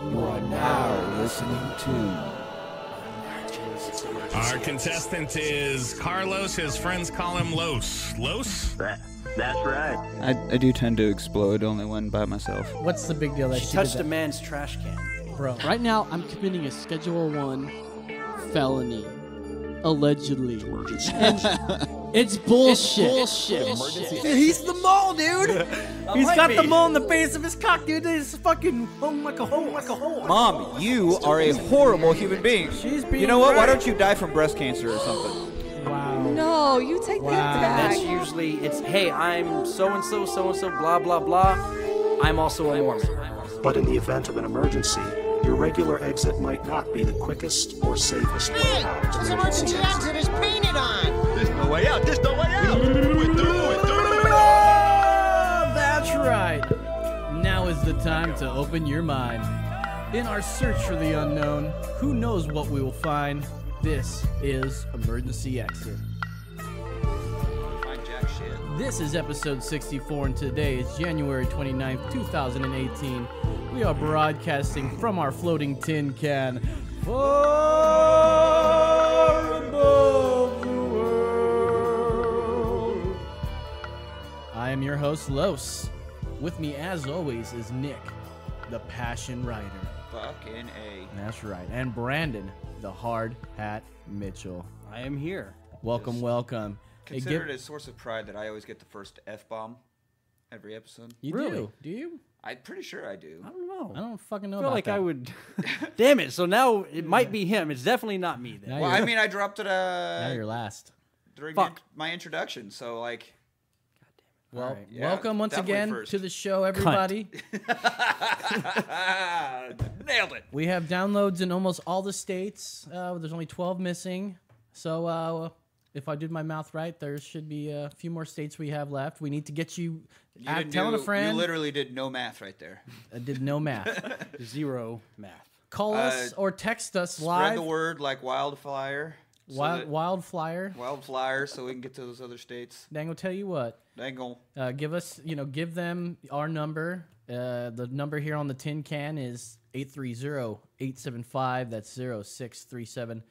You are now listening to... Our contestant is Carlos. His friends call him Los. Los? That's right. I do tend to explode only when by myself. What's the big deal that She she touched did a that? man's trash can. Bro. Right now, I'm committing a Schedule 1 felony. Allegedly. And it's bullshit. He's the mole, dude. He's got the mole in the base of his cock, dude. It's fucking home like a hole. Mom, you are a horrible human being. She's being You know what? Why right. don't you die from breast cancer or something? Wow. No, you take that back. That's usually, hey, I'm so-and-so, blah, blah, blah. I'm also a Mormon. But in the event of an emergency, your regular exit might not be the quickest or safest way out. This emergency exit is painted on. There's no way out. There's no way out. We're through. Oh, that's right. Now is the time to open your mind. In our search for the unknown, who knows what we will find? This is Emergency Exit. Find jack shit. This is episode 64, and today is January 29th, 2018. We are broadcasting from our floating tin can far above the world. I am your host, Los. With me, as always, is Nick, the Passion Writer. Fucking A. That's right. And Brandon, the Hard Hat Mitchell. I am here. Welcome, welcome. Hey, Consider it a source of pride that I always get the first F-bomb every episode. You Really? do? Do you? I'm pretty sure I do. I don't know. I don't fucking know I feel about like that. I would. Damn it! So now it might be him. It's definitely not me then. Now Well, you're- I mean, I dropped it Now you're last. during Fuck. my introduction, so like... Well, All right. Yeah, welcome once definitely again first. to the show, everybody. Nailed it. We have downloads in almost all the states. There's only 12 missing. So if I did my math right, there should be a few more states we have left. We need to get you, telling a friend. You literally did no math right there. I did no math. Zero math. Call us or text us Spread live. the word like wildfire. Wildflyer. So we can get to those other states. Dang, I'll tell you what. Dangle. Give them our number. The number here on the tin can is 830-875. That's 0637.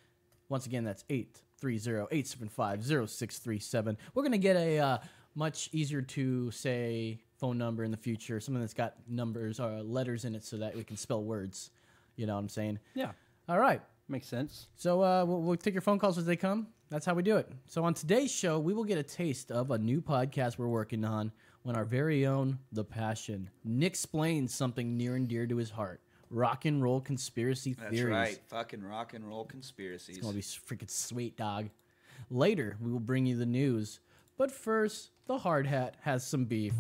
Once again, that's 830-875-0637. We're going to get a much easier to say phone number in the future, something that's got numbers or letters in it so that we can spell words. You know what I'm saying? Yeah, All right. makes sense. So we'll take your phone calls as they come. That's how we do it. So on today's show, we will get a taste of a new podcast we're working on when our very own The Passion, Nick-splains something near and dear to his heart. Rock and roll conspiracy theories. That's right. Fucking rock and roll conspiracies. It's going to be freaking sweet, dog. Later, we will bring you the news. But first, the Hard Hat has some beef.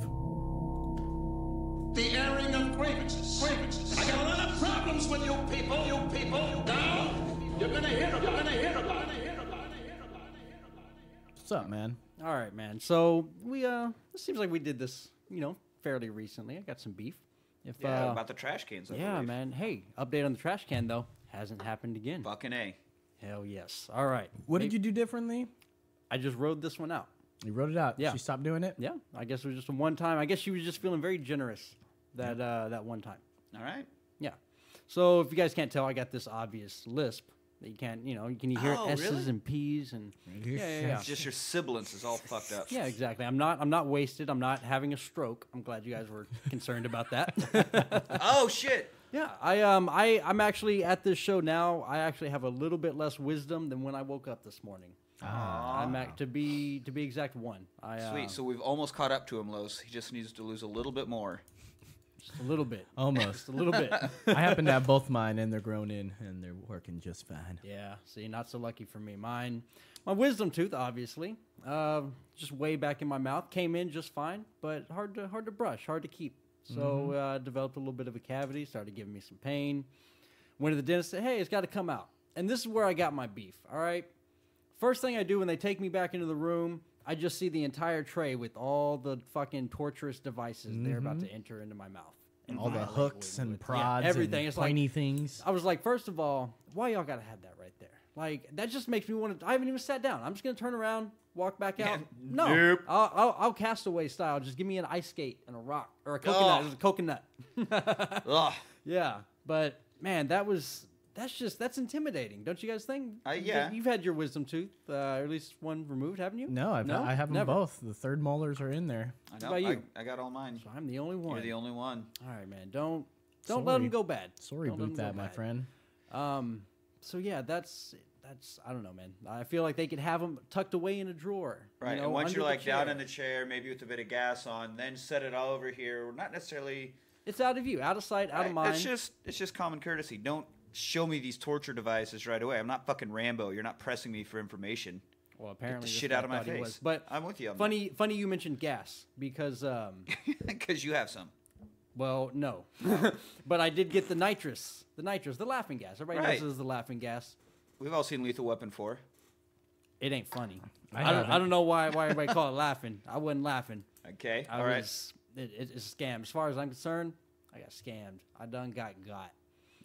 The airing of grievances. I got a lot of problems with you people. Now, you're gonna hear about it. What's up, man? All right, man. So we it seems like we did this, fairly recently. I got some beef. If about the trash cans. I believe. man. Hey, update on the trash can though. Hasn't happened again. Fucking A. Hell yes. All right. What did you do differently? I just rode this one out. You wrote it out. Yeah. She stopped doing it? Yeah. I guess it was just a one time. I guess she was just feeling very generous that one time. All right. Yeah. So if you guys can't tell, I got this obvious lisp that you can't, can you hear Oh, S's really? and P's and yeah. Just your sibilance is all fucked up. Yeah, exactly. I'm not wasted. I'm not having a stroke. I'm glad you guys were concerned about that. Oh shit. Yeah, I'm actually at this show now. I actually have a little bit less wisdom than when I woke up this morning. I'm to be exact one. Sweet. So we've almost caught up to him, Los. He just needs to lose a little bit more. Just a little bit. Almost. Just a little bit. I happen to have both mine, and they're grown in, and they're working just fine. Yeah. See, not so lucky for me. My wisdom tooth, obviously, just way back in my mouth, came in just fine, but hard to brush, hard to keep. So developed a little bit of a cavity, started giving me some pain. Went to the dentist, said, hey, it's got to come out. And this is where I got my beef, all right? First thing I do when they take me back into the room, I just see the entire tray with all the fucking torturous devices they're about to enter into my mouth. And All the violate hooks me and with. prods everything. and It's like, pointy things. I was like, first of all, why y'all gotta have that right there? Like, that just makes me want to. I haven't even sat down. I'm just gonna turn around, walk back out. No, Nope. I'll Castaway style. Just give me an ice skate and a rock or a coconut. Oh. It's a coconut. Ugh. Yeah, But man, that's intimidating, don't you guys think? Yeah. You've had your wisdom tooth, or at least one removed, haven't you? No, I have them Never. both. The third molars are in there. I know. What about you? I got all mine. So I'm the only one. You're the only one. All right, man. Don't let them go bad. Sorry Don't let about 'em that, go my bad. friend. So yeah, that's I don't know, man. I feel like they could have them tucked away in a drawer. Right. You know, And once under you're the like down chair. in the chair, maybe with a bit of gas on, then set it all over here. Not necessarily. It's out of view, out of sight, out of mind. It's just common courtesy. Don't show me these torture devices right away. I'm not fucking Rambo. You're not pressing me for information. Well, apparently Get the this shit guy out of my thought he face. was. But I'm with you on funny you mentioned gas because because you have some. well, no. But I did get the nitrous, the laughing gas. Everybody knows this is the laughing gas. We've all seen Lethal Weapon 4. It ain't funny. I I don't know why everybody call it laughing. I wasn't laughing. Okay, I all right. was, it's a scam. As far as I'm concerned, I got scammed. I done got.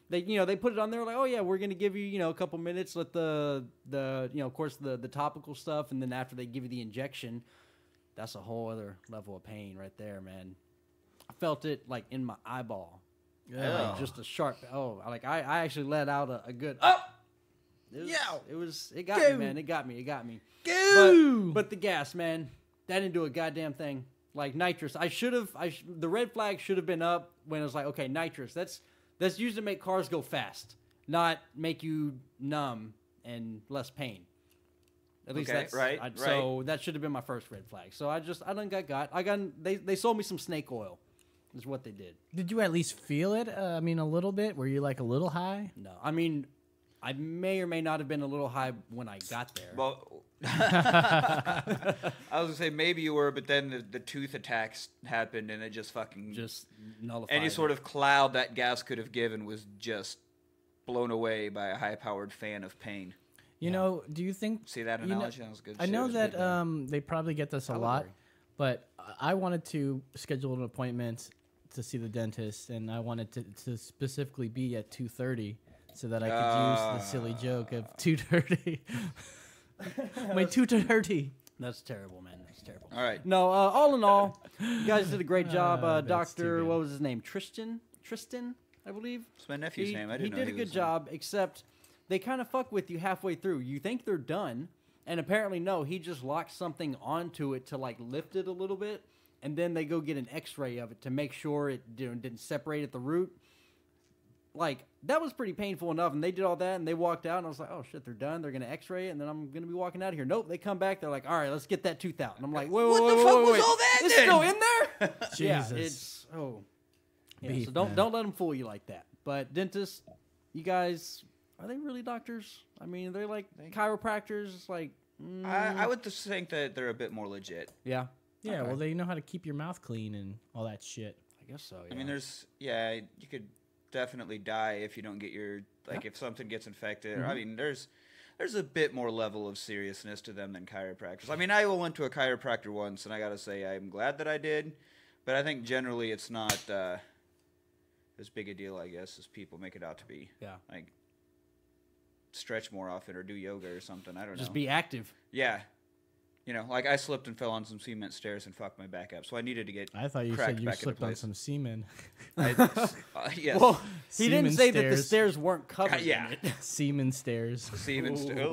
They put it on there like, oh yeah, we're gonna give you a couple minutes, let the of course the topical stuff, and then after they give you the injection, that's a whole other level of pain right there, man. I felt it like in my eyeball, like, just a sharp. I actually let out a good. It got me, man. It got me. But the gas, man, that didn't do a goddamn thing. Like nitrous, the red flag should have been up when it was like, okay, nitrous. That's used to make cars go fast, not make you numb and less pain. At least that's right. So that should have been my first red flag. So I done got. They sold me some snake oil. Is what they did. Did you at least feel it? A little bit. Were you like a little high? No, I may or may not have been a little high when I got there. Well, I was gonna say maybe you were, but then the tooth attacks happened, and it just fucking nullified any sort of cloud that gas could have given was just blown away by a high-powered fan of pain. You know, do you think? See that analogy? That was good. I know that they probably get this a lot, but I wanted to schedule an appointment to see the dentist, and I wanted to specifically be at 2:30 so that I could use the silly joke of 2:30. My 2:30. That's terrible, man. That's terrible. All right. No, all in all, you guys did a great job. Doctor, what was his name? Tristan, I believe. It's my nephew's name. I didn't know he did a good job, except they kind of fuck with you halfway through. You think they're done, and apparently no. He just locked something onto it to like lift it a little bit, and then they go get an X-ray of it to make sure it didn't separate at the root. Like, that was pretty painful enough, and they did all that, and they walked out, and I was like, oh, shit, they're done. They're going to X-ray it, and then I'm going to be walking out of here. Nope, they come back. They're like, all right, let's get that tooth out. And I'm like, wait, what the fuck was all that It's then? still in there? Jesus. Yeah, it's, Yeah, Beef, so don't man. let them fool you like that. But dentists, you guys, are they really doctors? I mean, are they like chiropractors? It's like, I would just think that they're a bit more legit. yeah, Yeah, well, they know how to keep your mouth clean and all that shit. I guess so. Yeah. I mean, you could definitely die if you don't get your if something gets infected. I mean, there's a bit more level of seriousness to them than chiropractors. I mean, I went to a chiropractor once, and I gotta say I'm glad that I did, but I think generally it's not as big a deal, I guess, as people make it out to be. Yeah. Like stretch more often or do yoga or something. I don't know. Just be active. Yeah. You know, like I slipped and fell on some cement stairs and fucked my back up, so I needed to get. I thought you cracked said you back into slipped on place. some semen. Yes. Well, he didn't Semen say that the stairs. stairs weren't covered. Yeah. In it. Semen stairs. Semen stairs.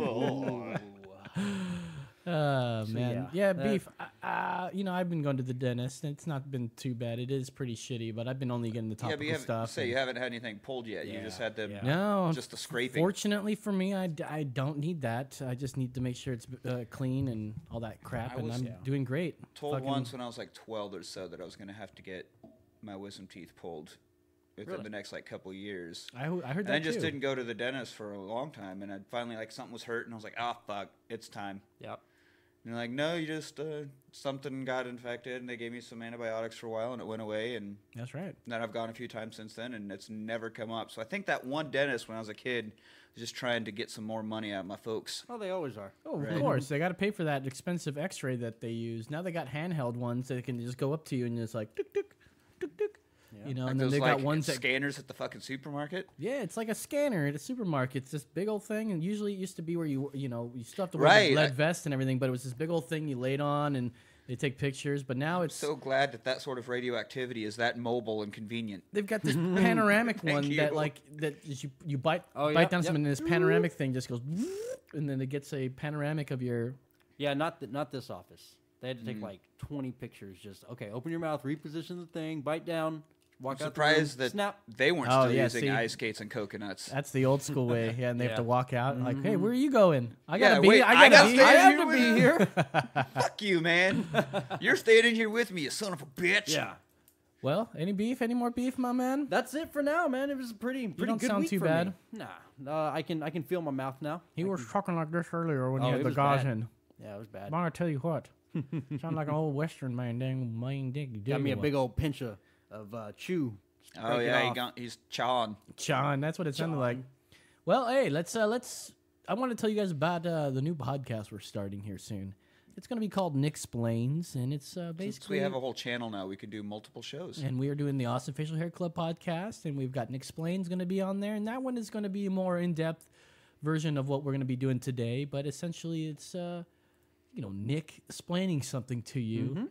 Oh, man. Yeah, that- beef. I've been going to the dentist, and it's not been too bad. It is pretty shitty, but I've been only getting the Yeah, topical but you haven't, stuff. you haven't had anything pulled yet. You just had the No, just the scraping. Fortunately for me, I don't need that. I just need to make sure it's clean and all that crap, and I'm doing great. Told once when I was like 12 or so that I was going to have to get my wisdom teeth pulled within the next couple years. I heard that and I just too. didn't go to the dentist for a long time, and I finally something was hurting. I was like, oh fuck, it's time. Yep. And they're like, no, you just something got infected, and they gave me some antibiotics for a while, and it went away. And That's right. then I've gone a few times since then, and it's never come up. So I think that one dentist when I was a kid was just trying to get some more money out of my folks. Oh, they always are. Oh, of course. They got to pay for that expensive X-ray that they use. Now they got handheld ones that can just go up to you and just like, tuk, tuk, tuk, tuk. You know, Like and then those, they got ones that scanners at the fucking supermarket. Yeah, it's like a scanner at a supermarket. It's this big old thing, and usually it used to be where you still have to wear the Right. lead vest and everything, but it was this big old thing you laid on, and They take pictures, but now it's So glad that sort of radioactivity is that mobile and convenient. they've got this panoramic one you. that you bite yeah, down something, and this panoramic thing just goes, and then it gets a panoramic of your. Yeah, not this office. They had to take like 20 pictures. Just okay, open your mouth, reposition the thing, bite down, walk I'm out. Surprised that snap. they weren't still using ice skates and coconuts. That's the old school way. Yeah, and they have to Yeah. walk out like, hey, where are you going? I Yeah, gotta be. wait, I gotta be. stay I in have here to with be you. here. Fuck you, man. You're staying in here with me, you son of a bitch. Yeah. Well, any beef? Any more beef, my man? That's it for now, man. It was a pretty don't good sound week too for bad. me. Nah, I can feel my mouth now. He was talking like this earlier when he Oh, had it the was gauze bad. in. Yeah, it was bad. But I tell you what, sound like an old Western man. Dang, man, Got me a big old pinch of chew. Oh Break it yeah, off. he's chawing. John, that's what it sounded like. Well, hey, let's. I want to tell you guys about the new podcast we're starting here soon. It's going to be called Nick-splains, and it's basically Since we have a whole channel now, we could do multiple shows. And we are doing the Awesome Facial Hair Club podcast, and we've got Nick-splains going to be on there, and that one is going to be a more in-depth version of what we're going to be doing today. But essentially, it's Nick explaining something to you.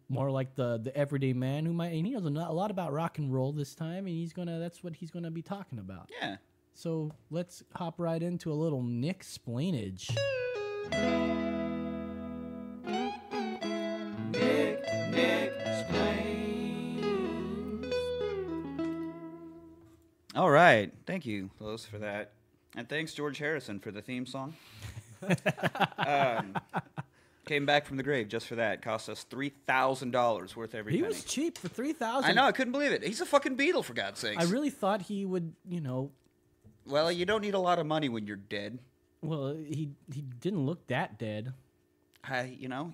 More like the everyday man who might, and he knows a lot about rock and roll this time, and that's what he's gonna be talking about. Yeah. So let's hop right into a little Nick-splainage. All right. Thank you, Los, for that. And thanks, George Harrison, for the theme song. Came back from the grave just for that. Cost us $3,000 worth every He penny. was cheap for $3,000. I know. I couldn't believe it. He's a fucking Beatle, for God's sakes. I really thought he would, Well, you don't need a lot of money when you're dead. Well, he didn't look that dead.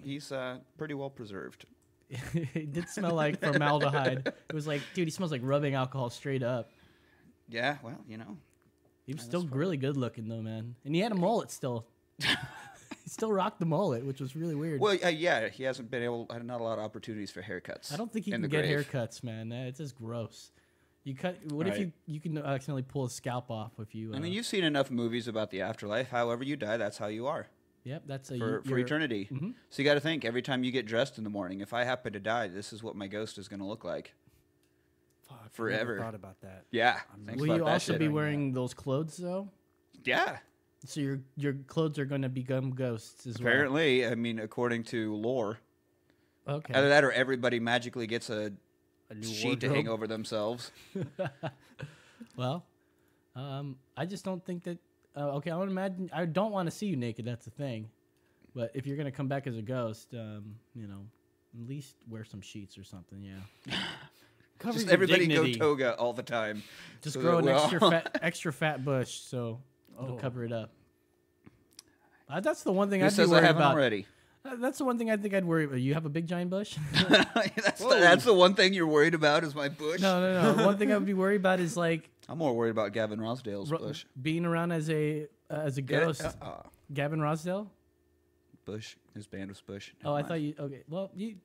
He's pretty well preserved. It did smell like formaldehyde. It was like, dude, he smells like rubbing alcohol straight up. Yeah, well, He was still really good looking though, man. And he had a mullet still. He still rocked the mullet, which was really weird. Well, yeah, he hasn't been not a lot of opportunities for haircuts. I don't think he can get haircuts, man. It's just gross. You cut. What if you can accidentally pull a scalp off if you? I mean, you've seen enough movies about the afterlife. However you die, that's how you are. Yep, that's for eternity. Mm-hmm. So you got to think every time you get dressed in the morning. If I happen to die, this is what my ghost is going to look like. Fuck, forever. I never thought about that. Yeah. Will you also be wearing those clothes though? Yeah. So your clothes are going to become ghosts as Apparently, I mean, according to lore. Okay. Either that or everybody magically gets a new sheet to hang over themselves. Well, I just don't think that. Okay, I would imagine. I don't want to see you naked. That's the thing. But if you're gonna come back as a ghost, at least wear some sheets or something. Yeah. Just everybody dignity. Go toga all the time. Just grow an extra fat bush so it'll cover it up. That's the one thing I'd be worried about. Already. That's the one thing I think I'd worry about. You have a big giant bush? That's the one thing you're worried about is my bush? No. One thing I would be worried about is like... I'm more worried about Gavin Rossdale's bush. Being around as a ghost. Gavin Rossdale? Bush. His band was Bush. Never mind. I thought you... Okay, well, you...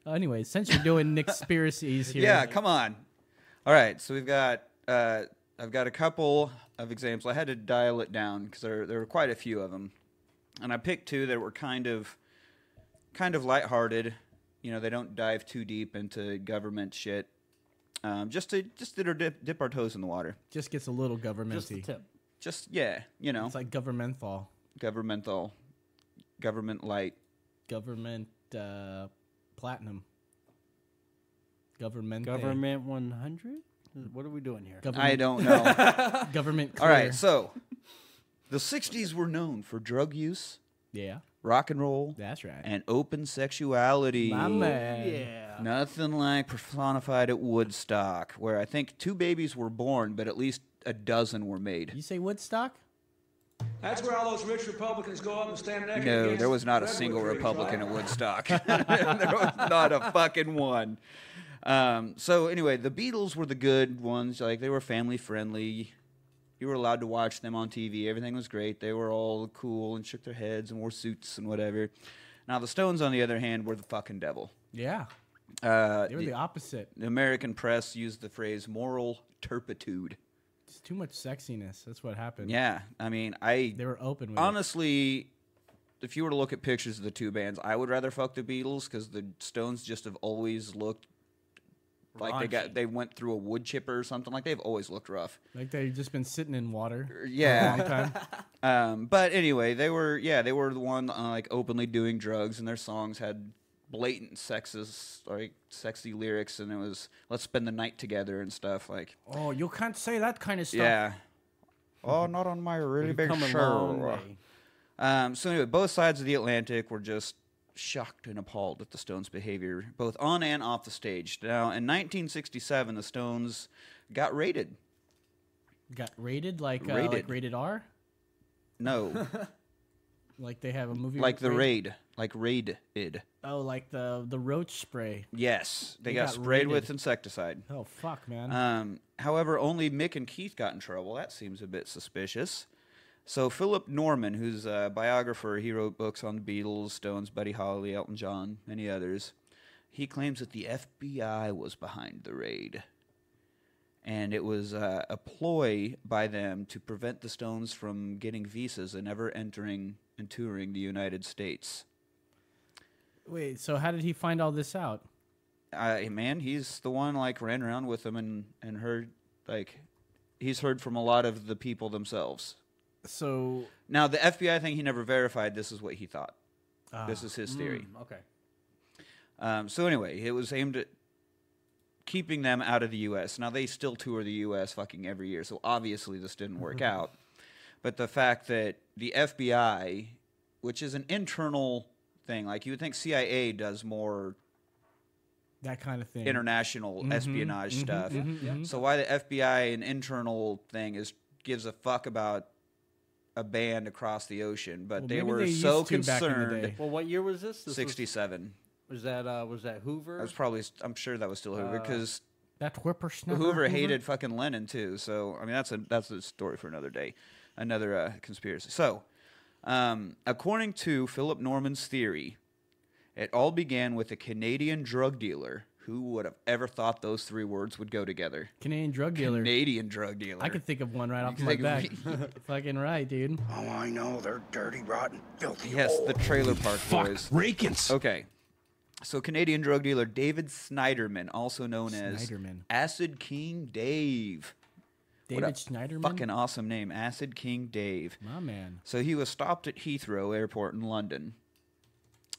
Anyways, since you're doing Nick-spiracies here... Yeah, come on. All right, so we've got... I've got a couple of examples. I had to dial it down because there were quite a few of them. And I picked two that were kind of lighthearted. They don't dive too deep into government shit. Just to dip our toes in the water. Just gets a little governmenty. Just a tip. It's like governmental. Government light. Government platinum. Government 100? What are we doing here? I don't know. Government clear. All right, so the 60s were known for drug use. Yeah. Rock and roll. That's right. And open sexuality. My man. Yeah. Nothing like personified at Woodstock, where I think 2 babies were born, but at least a dozen were made. You say Woodstock? That's where all those rich Republicans go up and stand next to No, there was not a single Republican at Woodstock. There was not a fucking one. So anyway, the Beatles were the good ones. Like, they were family friendly. You were allowed to watch them on TV. Everything was great. They were all cool and shook their heads and wore suits and whatever. Now, the Stones, on the other hand, were the fucking devil. Yeah. They were the opposite. The American press used the phrase moral turpitude. It's too much sexiness. That's what happened. Yeah. I mean, they were open with honestly, if you were to look at pictures of the two bands, I would rather fuck the Beatles because the Stones just have always looked like they went through a wood chipper or something. Like they've always looked rough. Like they've just been sitting in water. Yeah. For a long time. But anyway, they were the one like openly doing drugs, and their songs had blatant sexist, like sexy lyrics, and it was let's spend the night together and stuff. Like, oh, you can't say that kind of stuff. Yeah. Oh, not on my really big come a show. long way. So anyway, both sides of the Atlantic were just shocked and appalled at the Stones' behavior, both on and off the stage. Now, in 1967, the Stones got raided. Got rated like rated R? No. Like they have a movie like the raid. Like raided. Oh, like the roach spray. Yes. They got sprayed raided. with insecticide. Oh, fuck, man. However, only Mick and Keith got in trouble. That seems a bit suspicious. So Philip Norman, who's a biographer, he wrote books on the Beatles, Stones, Buddy Holly, Elton John, many others. He claims that the FBI was behind the raid. And it was a ploy by them to prevent the Stones from getting visas and ever entering and touring the United States. Wait, so how did he find all this out? Man, he's the one like ran around with them and heard he's heard from a lot of the people themselves. So now the FBI thing he never verified. This is what he thought. This is his theory. Okay. So anyway, it was aimed at keeping them out of the U.S. Now they still tour the U.S. fucking every year, so obviously this didn't work out. But the fact that the FBI, which is an internal thing, like you would think CIA does more that kind of thing, international espionage stuff. So why the FBI, an internal thing, gives a fuck about a band across the ocean? But they were so concerned. Well, what year was this? 67. Was that Hoover? That was probably. I'm sure that was still Hoover because that whippersnapper. Hoover hated fucking Lennon too. So I mean, that's a story for another day, another conspiracy. So, according to Philip Norman's theory, it all began with a Canadian drug dealer. Who would have ever thought those three words would go together? Canadian drug dealer. Canadian drug dealer. I could think of one right off my back. Fucking right, dude. Oh, I know. They're dirty, rotten, filthy. Yes, the Trailer Park Boys. Rakins. Okay. So Canadian drug dealer David Snyderman, also known as Acid King Dave. David Snyderman? Fucking awesome name. Acid King Dave. My man. So he was stopped at Heathrow Airport in London.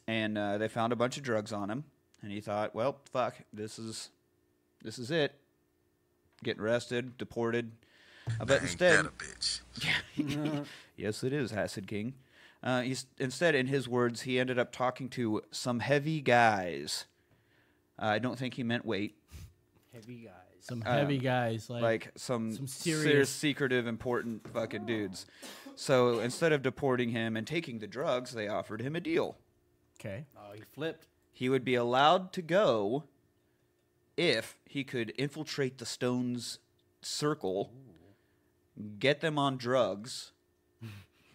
And they found a bunch of drugs on him. And he thought, well, fuck, this is it. Getting arrested, deported. But instead, yes, it is Acid King. Instead, in his words, he ended up talking to some heavy guys. I don't think he meant weight. Heavy guys. Some heavy guys, like some serious, secretive, important fucking dudes. So instead of deporting him and taking the drugs, they offered him a deal. Okay. Oh, he flipped. He would be allowed to go if he could infiltrate the Stones' circle, get them on drugs.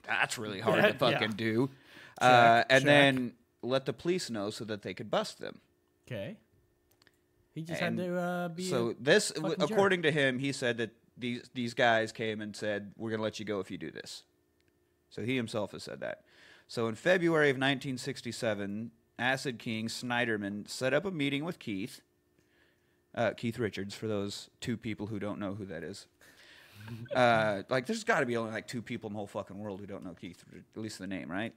That's really hard to fucking do. Then let the police know so that they could bust them. Okay. He just had to be. So this, according to him, he said that these guys came and said, "We're going to let you go if you do this." So he himself has said that. So in February of 1967, Acid King Snyderman set up a meeting with Keith Richards, for those two people who don't know who that is. There's got to be only like two people in the whole fucking world who don't know Keith, at least the name, right?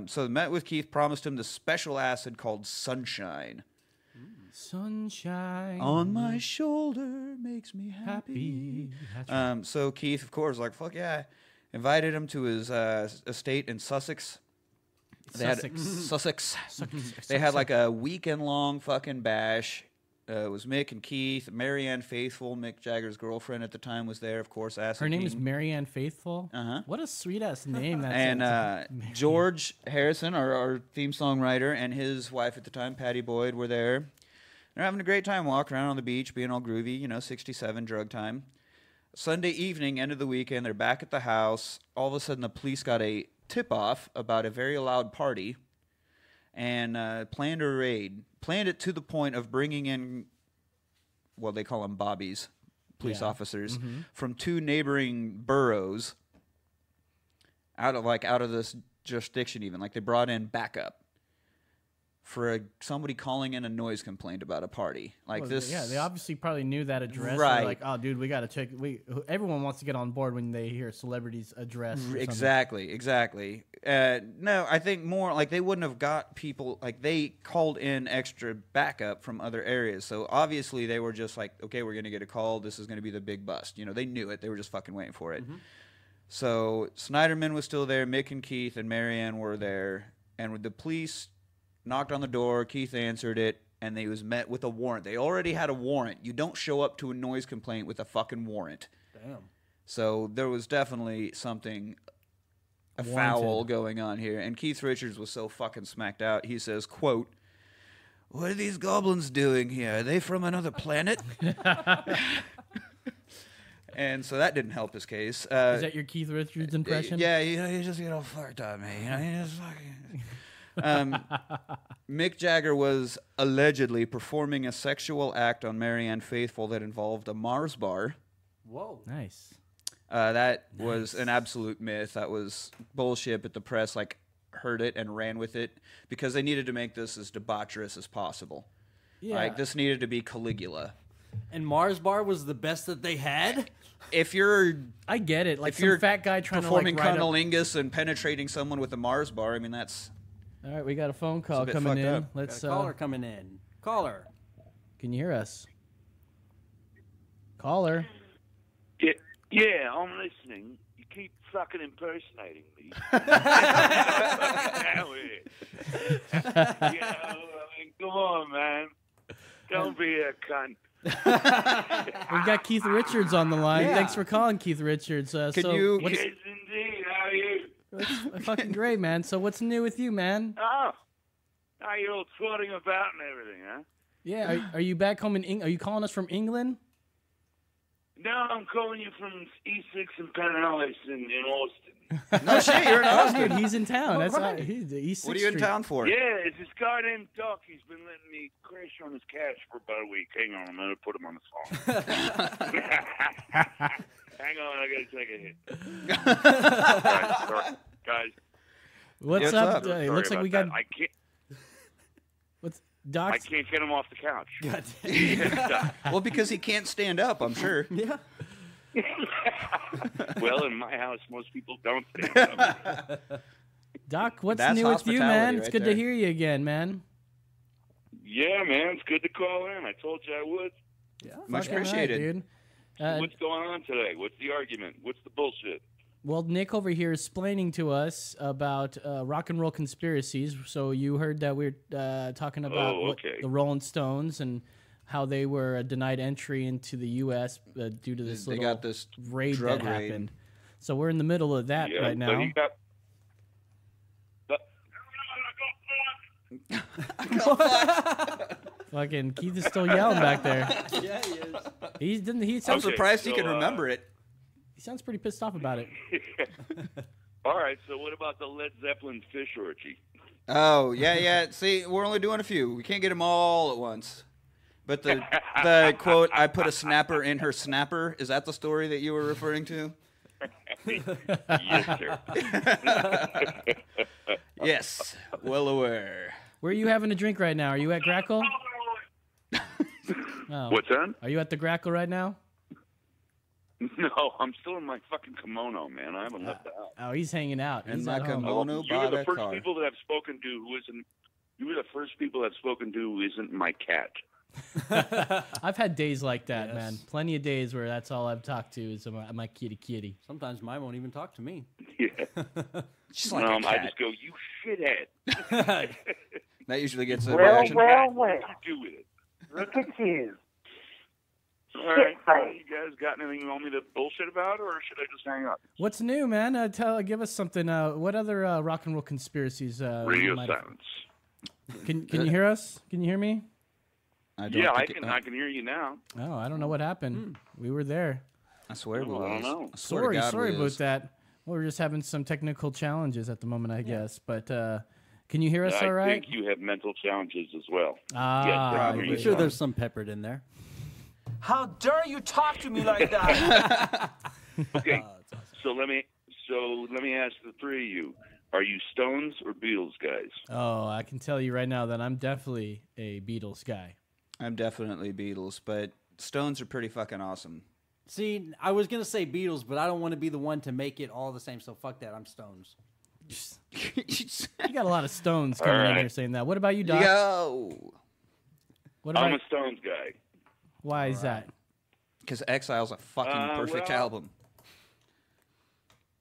So they met with Keith, promised him the special acid called Sunshine. Sunshine on my shoulder makes me happy. Right. So Keith, of course, like, fuck yeah, invited him to his estate in Sussex. Sussex. They had like a weekend-long fucking bash. It was Mick and Keith. Marianne Faithfull, Mick Jagger's girlfriend at the time, was there, of course. Her name is Marianne Faithfull? Uh-huh. What a sweet-ass name. George Harrison, our theme song writer, and his wife at the time, Patty Boyd, were there. They're having a great time walking around on the beach, being all groovy, 67, drug time. Sunday evening, end of the weekend, they're back at the house. All of a sudden, the police got a tip-off about a very loud party and planned a raid. Planned it to the point of bringing in, well, they call them bobbies, police officers, from two neighboring boroughs out of this jurisdiction even. Like, they brought in backup for somebody calling in a noise complaint about a party. Like, Well, this... Yeah, they obviously probably knew that address. Right. They're like, oh, dude, we got to check. Everyone wants to get on board when they hear a celebrity's address. Or Exactly. No, I think more like they wouldn't have got people, like they called in extra backup from other areas. So obviously they were just like, okay, we're going to get a call. This is going to be the big bust. You know, they knew it. They were just fucking waiting for it. So Snyderman was still there. Mick and Keith and Marianne were there. And the police knocked on the door. Keith answered it. And they was met with a warrant. They already had a warrant. You don't show up to a noise complaint with a fucking warrant. Damn. So there was definitely something... a foul going on here. And Keith Richards was so fucking smacked out. He says, quote, "What are these goblins doing here? Are they from another planet?" And so that didn't help his case. Is that your Keith Richards impression? Yeah, you just get all fucked on me. You know, you just fucking... Mick Jagger was allegedly performing a sexual act on Marianne Faithfull that involved a Mars bar. Whoa. Nice. That was an absolute myth. That was bullshit, but the press heard it and ran with it because they needed to make this as debaucherous as possible. Yeah. Like, this needed to be Caligula. And Mars Bar was the best that they had? If you're... I get it. Like, if some you're fat guy trying performing to, like, cunnilingus and penetrating someone with a Mars bar, I mean, that's... All right, we got a phone call bit coming fucked in. up. Let's Got a caller coming in. Caller. Can you hear us? Caller. Yeah, I'm listening. You keep fucking impersonating me. Come on, man. Don't be a cunt. We've got Keith Richards on the line. Yeah. Thanks for calling, Keith Richards. Can you... Yes, indeed. How are you? That's fucking great, man. So what's new with you, man? Oh, now you're all trotting about and everything, huh? Yeah, are you back home in England? Are you calling us from England? No, I'm calling you from E6 and Penn in Austin. No shit, you're in Austin. Dude, he's in town. That's right. He's the E6 What are you in Street. town for? Yeah, it's this guy named Doc. He's been letting me crash on his cash for about a week. Hang on, I'm going to put him on the phone. Hang on, I got to take a hit. Guys. What's up? It looks like we got... I can't... What's... Doc? I can't get him off the couch. God Well, because he can't stand up, I'm sure. Yeah. Well, in my house, most people don't stand up. Doc, what's That's new with you, man? hospitality It's right good there. to hear you again, man. Yeah, man, it's good to call in. I told you I would. Yeah. Much Fucking right, appreciated. dude. What's going on today? What's the argument? What's the bullshit? Well, Nick over here is explaining to us about rock and roll conspiracies. So you heard that we're talking about the Rolling Stones and how they were denied entry into the U.S. Due to this They got this raid drug that raid. happened. So we're in the middle of that right now. Fucking Keith is still yelling back there. Yeah, he is. He sounds I'm surprised he so, can remember it. He sounds pretty pissed off about it. All right, so what about the Led Zeppelin fish orgy? Oh, yeah. See, we're only doing a few. We can't get them all at once. But the quote, "I put a snapper in her snapper," is that the story that you were referring to? Yes, sir. Yes, well aware. Where are you having a drink right now? Are you at Grackle? Oh. What's that? Are you at the Grackle right now? No, I'm still in my fucking kimono, man. I haven't left the house. Oh, he's hanging out. And He's my at home. kimono You were bought the a first car. people that I've spoken to who isn't. You were the first people I've spoken to who isn't my cat. I've had days like that, man. Plenty of days where that's all I've talked to is my kitty. Sometimes mine won't even talk to me. Yeah. She's like a cat. I just go, you shithead. That usually gets a reaction. What do you do with it? Look at you. All right. You guys got anything you want me to bullshit about, or should I just hang up? What's new, man? Give us something. What other rock and roll conspiracies? Radio silence. Can you hear us? Can you hear me? I can hear you now. Oh, I don't know what happened. We were there. I swear we I don't know. Sorry about that. We're just having some technical challenges at the moment, I guess. But can you hear us all right? I think you have mental challenges as well. I'm sure there's some peppered in there. How dare you talk to me like that? Okay, so let me ask the three of you: Are you Stones or Beatles guys? Oh, I can tell you right now that I'm definitely a Beatles guy. I'm definitely Beatles, but Stones are pretty fucking awesome. See, I was going to say Beatles, but I don't want to be the one to make it all the same, so fuck that. I'm Stones. You got a lot of Stones coming in here saying that. What about you, Doc? Yo! I'm a Stones guy. Why is that? Because Exile's a fucking perfect album.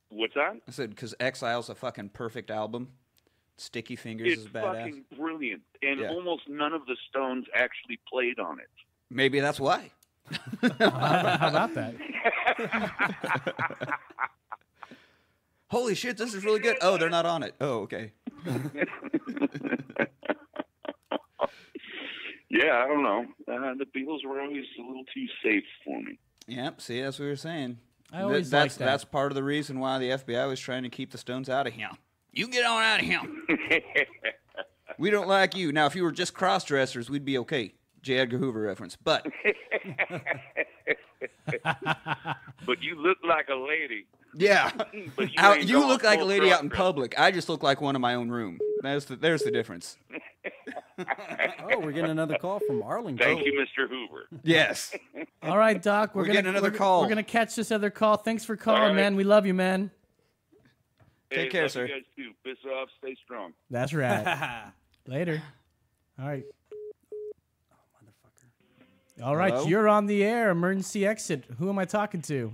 What's that? I said because Exile's a fucking perfect album. Sticky Fingers is badass. It's fucking brilliant, and Yeah. almost none of the Stones actually played on it. Maybe that's why. How about that? Holy shit, this is really good. Oh, they're not on it. Oh, okay. Yeah, I don't know. The Beatles were always a little too safe for me. Yep, see, that's what we were saying. I always like that. That's part of the reason why the FBI was trying to keep the Stones out of here. You get on out of here. We don't like you. Now, if you were just cross-dressers, we'd be okay. J. Edgar Hoover reference. But But you look like a lady. yeah, But you look like a full lady out in cross-dress. public. I just look like one in my own room. There's the difference. Oh, we're getting another call from Arlington. Thank you, Mr. Hoover. Yes. All right, Doc. We're getting another call. We're gonna catch this other call. Thanks for calling, All right. man. We love you, man. Take care, love sir. You guys too. Piss off. Stay strong. That's right. Later. All right. All right, Hello? you're on the air. Emergency exit. Who am I talking to?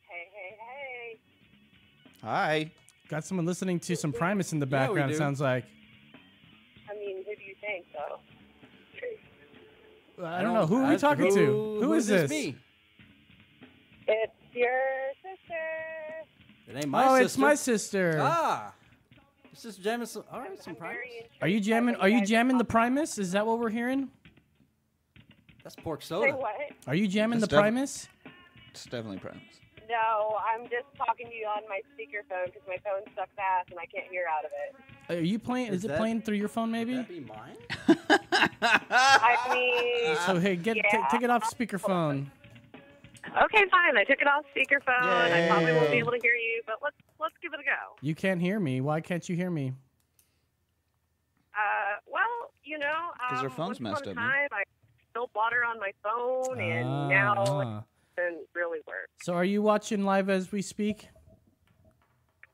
Hey. Hi. Got someone listening to some Primus in the Yeah, we background. do. It sounds like. I mean, who do you think, though? I don't know. Who are we talking to? Who is this? Be? It's your sister. It ain't my Oh, sister. it's my sister. Ah. It's just jamming some. All right, some Primus. Are you jamming? Are you jamming the Primus? Is that what we're hearing? That's pork Say soda. what? Are you jamming That's the Primus? It's definitely Primus. No, I'm just talking to you on my speakerphone because my phone sucks ass and I can't hear out of it. Are you playing? Is it that- playing through your phone? Maybe. Would that be mine? I mean, So hey, take it off speakerphone. okay, fine. I took it off speakerphone. I probably won't be Yay. able to hear you, but let's give it a go. You can't hear me. Why can't you hear me? Well, you know, 'Cause their phone's once messed upon a up, man. time, I spilled water on my phone, and now Ah. it doesn't really work. So are you watching live as we speak?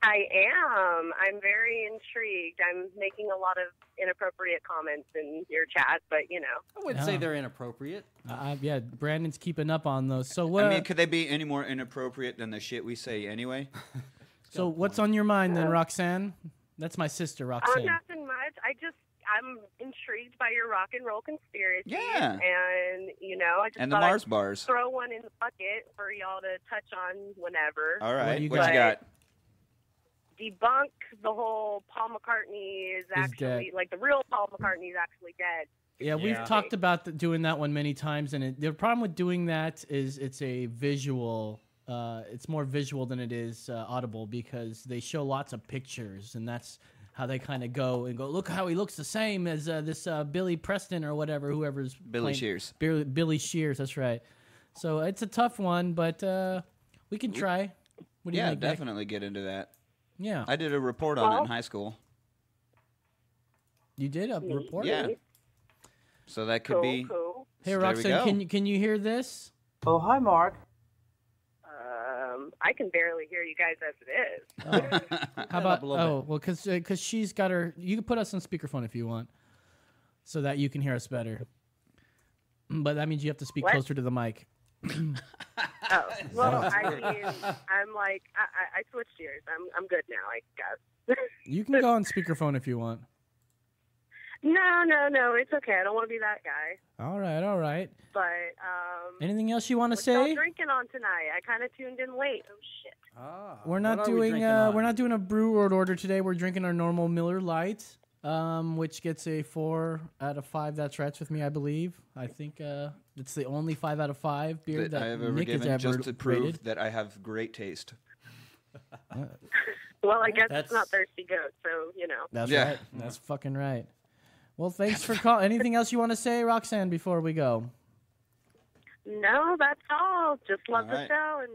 I am. I'm very intrigued. I'm making a lot of inappropriate comments in your chat, but you know. I wouldn't say they're inappropriate. Yeah, Brandon's keeping up on those. So what? I mean, could they be any more inappropriate than the shit we say anyway? So what's on your mind then, Roxanne? That's my sister, Oh, Roxanne. nothing much. I'm intrigued by your rock and roll conspiracies. Yeah. And, you know, I just And the thought I'd Mars bars. throw one in the bucket for y'all to touch on whenever. All right. do you What you got? got? Debunk the whole Paul McCartney is actually, dead. like, the real Paul McCartney is actually dead. Yeah, we've talked about doing that one many times, and the problem with doing that is it's a visual. It's more visual than it is audible because they show lots of pictures, and that's how they kind of go. Look how he looks the same as this Billy Preston or whatever, whoever's Billy playing- Shears. Billy Shears, that's right. So it's a tough one, but we can try. What do you Yeah, think, Nick? definitely get into that. Yeah, I did a report on it in high school. you did a report. Yeah. So that could be. Cool. Hey, So there we Roxanne, go. can you hear this? Oh, hi, Mark. I can barely hear you guys as it is. How about because she's got her. You can put us on speakerphone if you want, so that you can hear us better. But that means you have to speak What? closer to the mic. Oh, well, I mean, I'm like, I switched gears. I'm good now, I guess. You can go on speakerphone if you want. No, it's okay. I don't want to be that guy. All right. But Anything else you want to what y'all say? drinking on tonight? I kind of tuned in late. Oh shit. We're not doing we're not doing a brew order today. We're drinking our normal Miller Lite, which gets a 4 out of 5. That's right with me, I believe. I think it's the only 5 out of 5 beer that I have ever Nick has given ever just to prove rated. that I have great taste. Well, I guess That's- it's not thirsty goat, so you know. That's Yeah. right. That's fucking right. Well, thanks for calling. Anything else you want to say, Roxanne, before we go? No, that's all. Just love All the right. show, and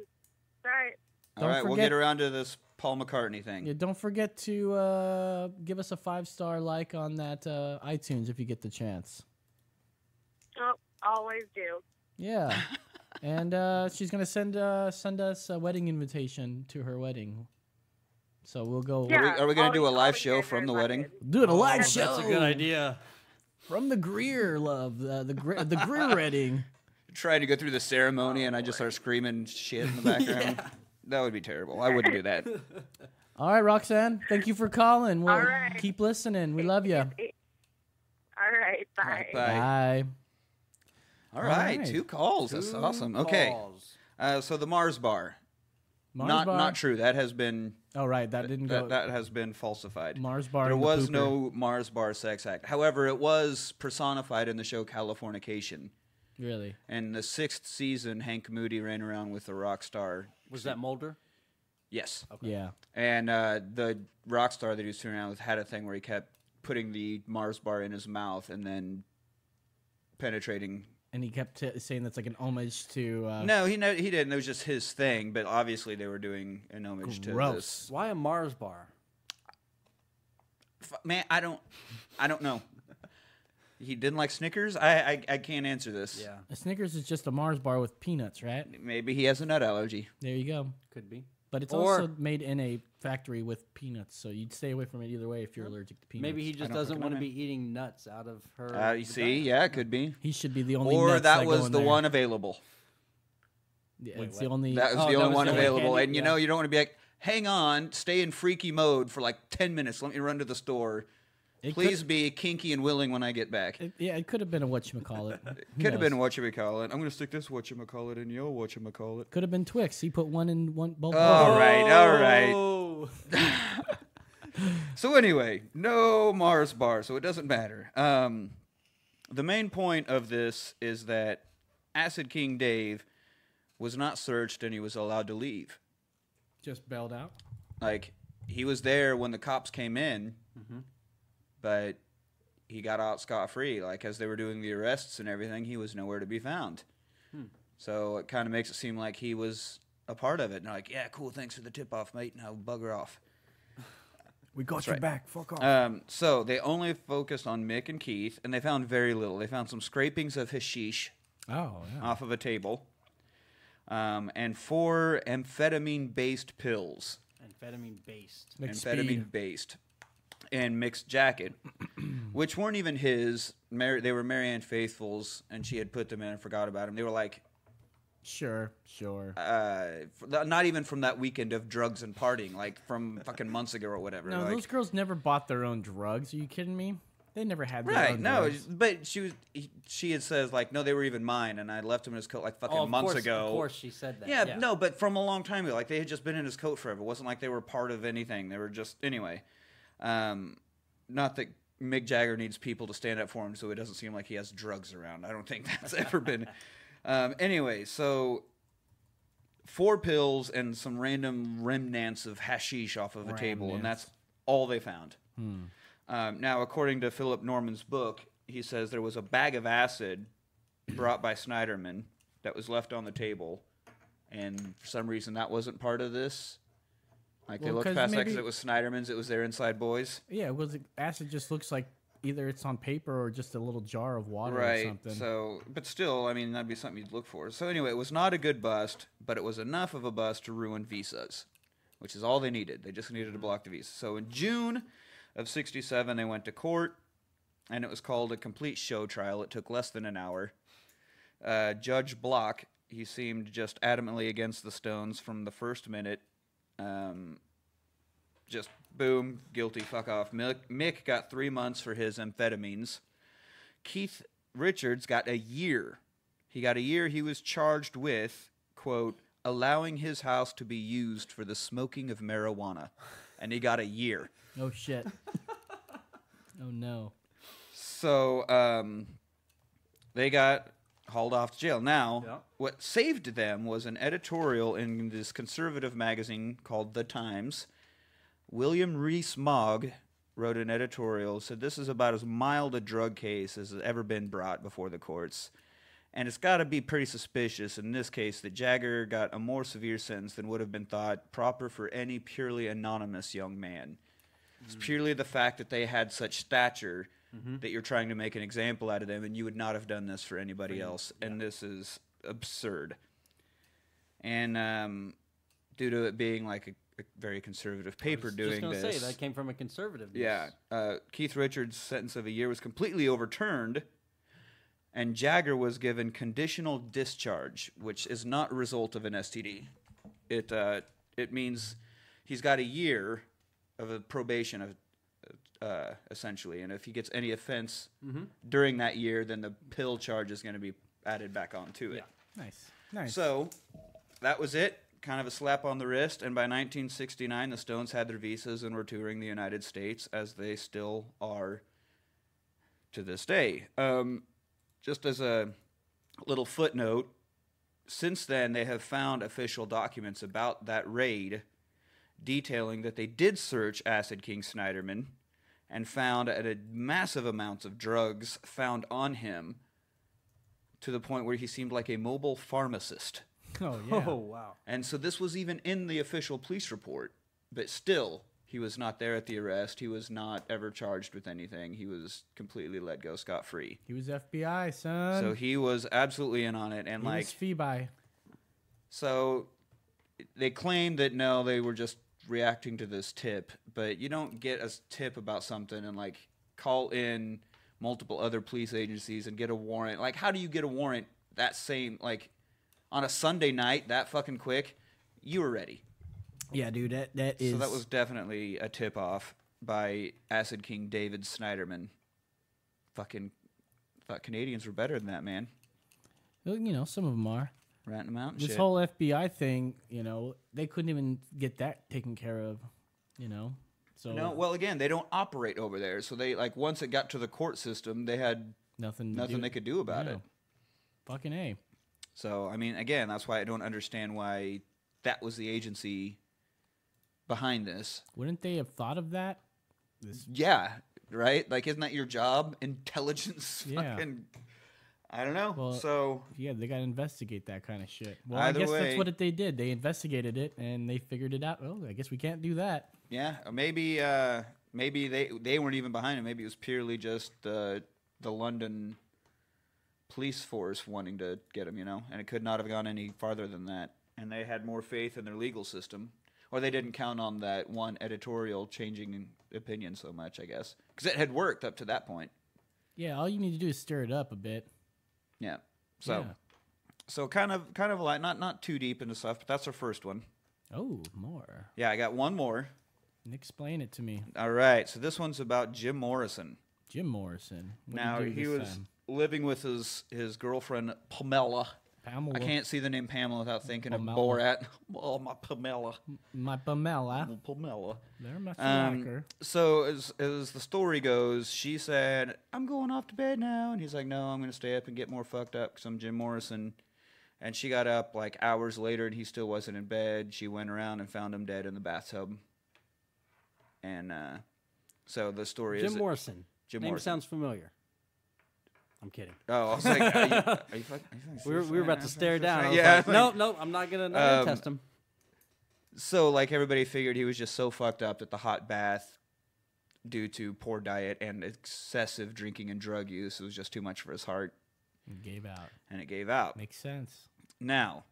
all right. All right, we'll get around to this Paul McCartney thing. Yeah, don't forget to give us a 5-star like on that iTunes if you get the chance. Oh, always do. Yeah. And she's going to send us a wedding invitation to her wedding. So we'll go. Yeah, are we going to do a live show from the wedding? Do it a live show. That's a good idea. From the Greer, love. The Greer wedding. Trying to go through the ceremony and I just start screaming shit in the background. Yeah. That would be terrible. I wouldn't do that. All right, Roxanne. Thank you for calling. We'll keep listening. We love you. All right. Bye. Bye. All right. 2 calls. That's awesome. Okay. So the Mars bar. Not true. That has been. Oh, right. That didn't go. That has been falsified. Mars bar. There was no Mars bar sex act. However, it was personified in the show Californication. Really? And the 6th season, Hank Moody ran around with a rock star. Was that Mulder? Yes. Okay. Yeah. And the rock star that he was sitting around with had a thing where he kept putting the Mars bar in his mouth and then penetrating. And he kept saying that's like an homage to... No, he didn't. It was just his thing, but obviously they were doing an homage to this. Why a Mars bar? Man, I don't know. He didn't like Snickers? I can't answer this. Yeah. A Snickers is just a Mars bar with peanuts, right? Maybe he has a nut allergy. There you go. Could be. But it's also made in a factory with peanuts, so you'd stay away from it either way if you're allergic to peanuts. Maybe he just doesn't want to be eating nuts out of her. You see? Yeah, it could be. He should be the only Or nuts that was go in the there. one available. Yeah, it's the only... That was the only one available. Candy, And you know, you don't want to be like, hang on, stay in freaky mode for like 10 minutes. Let me run to the store. Please be kinky and willing when I get back. It could have been a whatchamacallit. Could have been whatchamacallit. I'm going to stick this whatchamacallit in your whatchamacallit. Could have been Twix. He put one in both. All right. So anyway, no Mars bar, so it doesn't matter. The main point of this is that Acid King Dave was not searched and he was allowed to leave. Just bailed out? Like, he was there when the cops came in. Mm-hmm. But he got out scot-free. Like, as they were doing the arrests and everything, he was nowhere to be found. So it kind of makes it seem like he was a part of it. And they're like, yeah, cool, thanks for the tip-off, mate. Now bugger off. We got your back. Fuck off. So they only focused on Mick and Keith, and they found very little. They found some scrapings of hashish off of a table, and 4 amphetamine-based pills. Amphetamine-based. And Mick's jacket, which weren't even his. They were Marianne Faithfull's, and she had put them in and forgot about them. They were like... Sure. Not even from that weekend of drugs and partying, like from fucking months ago or whatever. No, like, those girls never bought their own drugs. Are you kidding me? They never had their own no, drugs. but she had says like, no, they were even mine, and I left them in his coat like fucking months ago. Of course, she said that. Yeah, no, but from a long time ago, like they had just been in his coat forever. It wasn't like they were part of anything. They were just anyway. Not that Mick Jagger needs people to stand up for him, so it doesn't seem like he has drugs around. I don't think that's ever been. Anyway, so 4 pills and some random remnants of hashish off of a table, and that's all they found. Now, according to Philip Norman's book, he says there was a bag of acid brought by Snyderman that was left on the table, and for some reason that wasn't part of this. Like, they looked past that because it was Snyderman's, it was their inside boys. Yeah, acid just looks like either it's on paper or just a little jar of water or something. Right, so, but still, I mean, that'd be something you'd look for. So anyway, it was not a good bust, but it was enough of a bust to ruin visas, which is all they needed. They just needed to block the visa. So in June of 1967, they went to court, and it was called a complete show trial. It took less than an hour. Judge Block, he seemed just adamantly against the Stones from the first minute. Just boom, guilty, fuck off. Mick got 3 months for his amphetamines. Keith Richards got a year. He got a year. He was charged with, quote, allowing his house to be used for the smoking of marijuana. And he got a year. Oh, shit. Oh, no. So, they got hauled off to jail. Now, what saved them was an editorial in this conservative magazine called The Times. William Rees-Mogg wrote an editorial, said this is about as mild a drug case as has ever been brought before the courts. And it's got to be pretty suspicious in this case that Jagger got a more severe sentence than would have been thought proper for any purely anonymous young man. It's purely the fact that they had such stature that you're trying to make an example out of them, and you would not have done this for anybody else. And this is absurd. And due to it being like a very conservative paper doing just this. Just say that came from a conservative. Yeah. Keith Richards' sentence of a year was completely overturned, and Jagger was given conditional discharge, which is not a result of an STD. It means he's got a year of a probation essentially, and if he gets any offense during that year, then the pill charge is going to be added back onto it. Yeah. Nice. So that was it. Kind of a slap on the wrist, and by 1969, the Stones had their visas and were touring the United States, as they still are to this day. Just as a little footnote, since then they have found official documents about that raid detailing that they did search Acid King Snyderman and found a massive amounts of drugs found on him to the point where he seemed like a mobile pharmacist. Oh, yeah. Oh, wow. And so this was even in the official police report, but still, he was not there at the arrest. He was not ever charged with anything. He was completely let go scot-free. He was FBI, son. So he was absolutely in on it. And he like, was FBI. So they claim that no, they were just reacting to this tip, but you don't get a tip about something and like call in multiple other police agencies and get a warrant. Like, how do you get a warrant that same, like, on a Sunday night that fucking quick? You were ready. Yeah, dude, that is... So that was definitely a tip-off by Acid King David Snyderman. Fucking thought Canadians were better than that, man. Well, you know, some of them are. Ratting them out and this shit. whole FBI thing, you know, they couldn't even get that taken care of, you know? So No, well, again, they don't operate over there. So they, like, once it got to the court system, they had nothing they could do about it. Fucking A. So, I mean, again, that's why I don't understand why that was the agency behind this. Wouldn't they have thought of that? Yeah, right? Like, isn't that your job? Intelligence? Yeah. Fucking, I don't know. Well, so, yeah, they got to investigate that kind of shit. Well, either I guess way, that's what they did. They investigated it, and they figured it out. Well, I guess we can't do that. yeah, or maybe they weren't even behind it. Maybe it was purely just the London police force wanting to get him, you know, and it could not have gone any farther than that. And they had more faith in their legal system, or they didn't count on that one editorial changing opinion so much, I guess, because it had worked up to that point. Yeah, all you need to do is stir it up a bit. Yeah. So kind of a lot, not too deep into stuff, but that's our first one. Oh, more. Yeah, I got one more. Explain it to me. All right, so this one's about Jim Morrison. Jim Morrison. Now, he was living with his girlfriend, Pamela. Pamela. I can't see the name Pamela without thinking Pamela. of Borat. Oh, my Pamela. My Pamela. Pamela. Very much like her. So as the story goes, she said, "I'm going off to bed now." And he's like, "No, I'm going to stay up and get more fucked up because I'm Jim Morrison." And she got up like hours later and he still wasn't in bed. She went around and found him dead in the bathtub. And so the story is... Jim Morrison. Jim Name Morrison. sounds familiar. I'm kidding. Oh, I was like, are you fucking we were about to stare down. I was Yeah, like, no, I'm not gonna test him. So, like, everybody figured he was just so fucked up that the hot bath, due to poor diet and excessive drinking and drug use, it was just too much for his heart. It gave out. And it gave out. Makes sense. Now,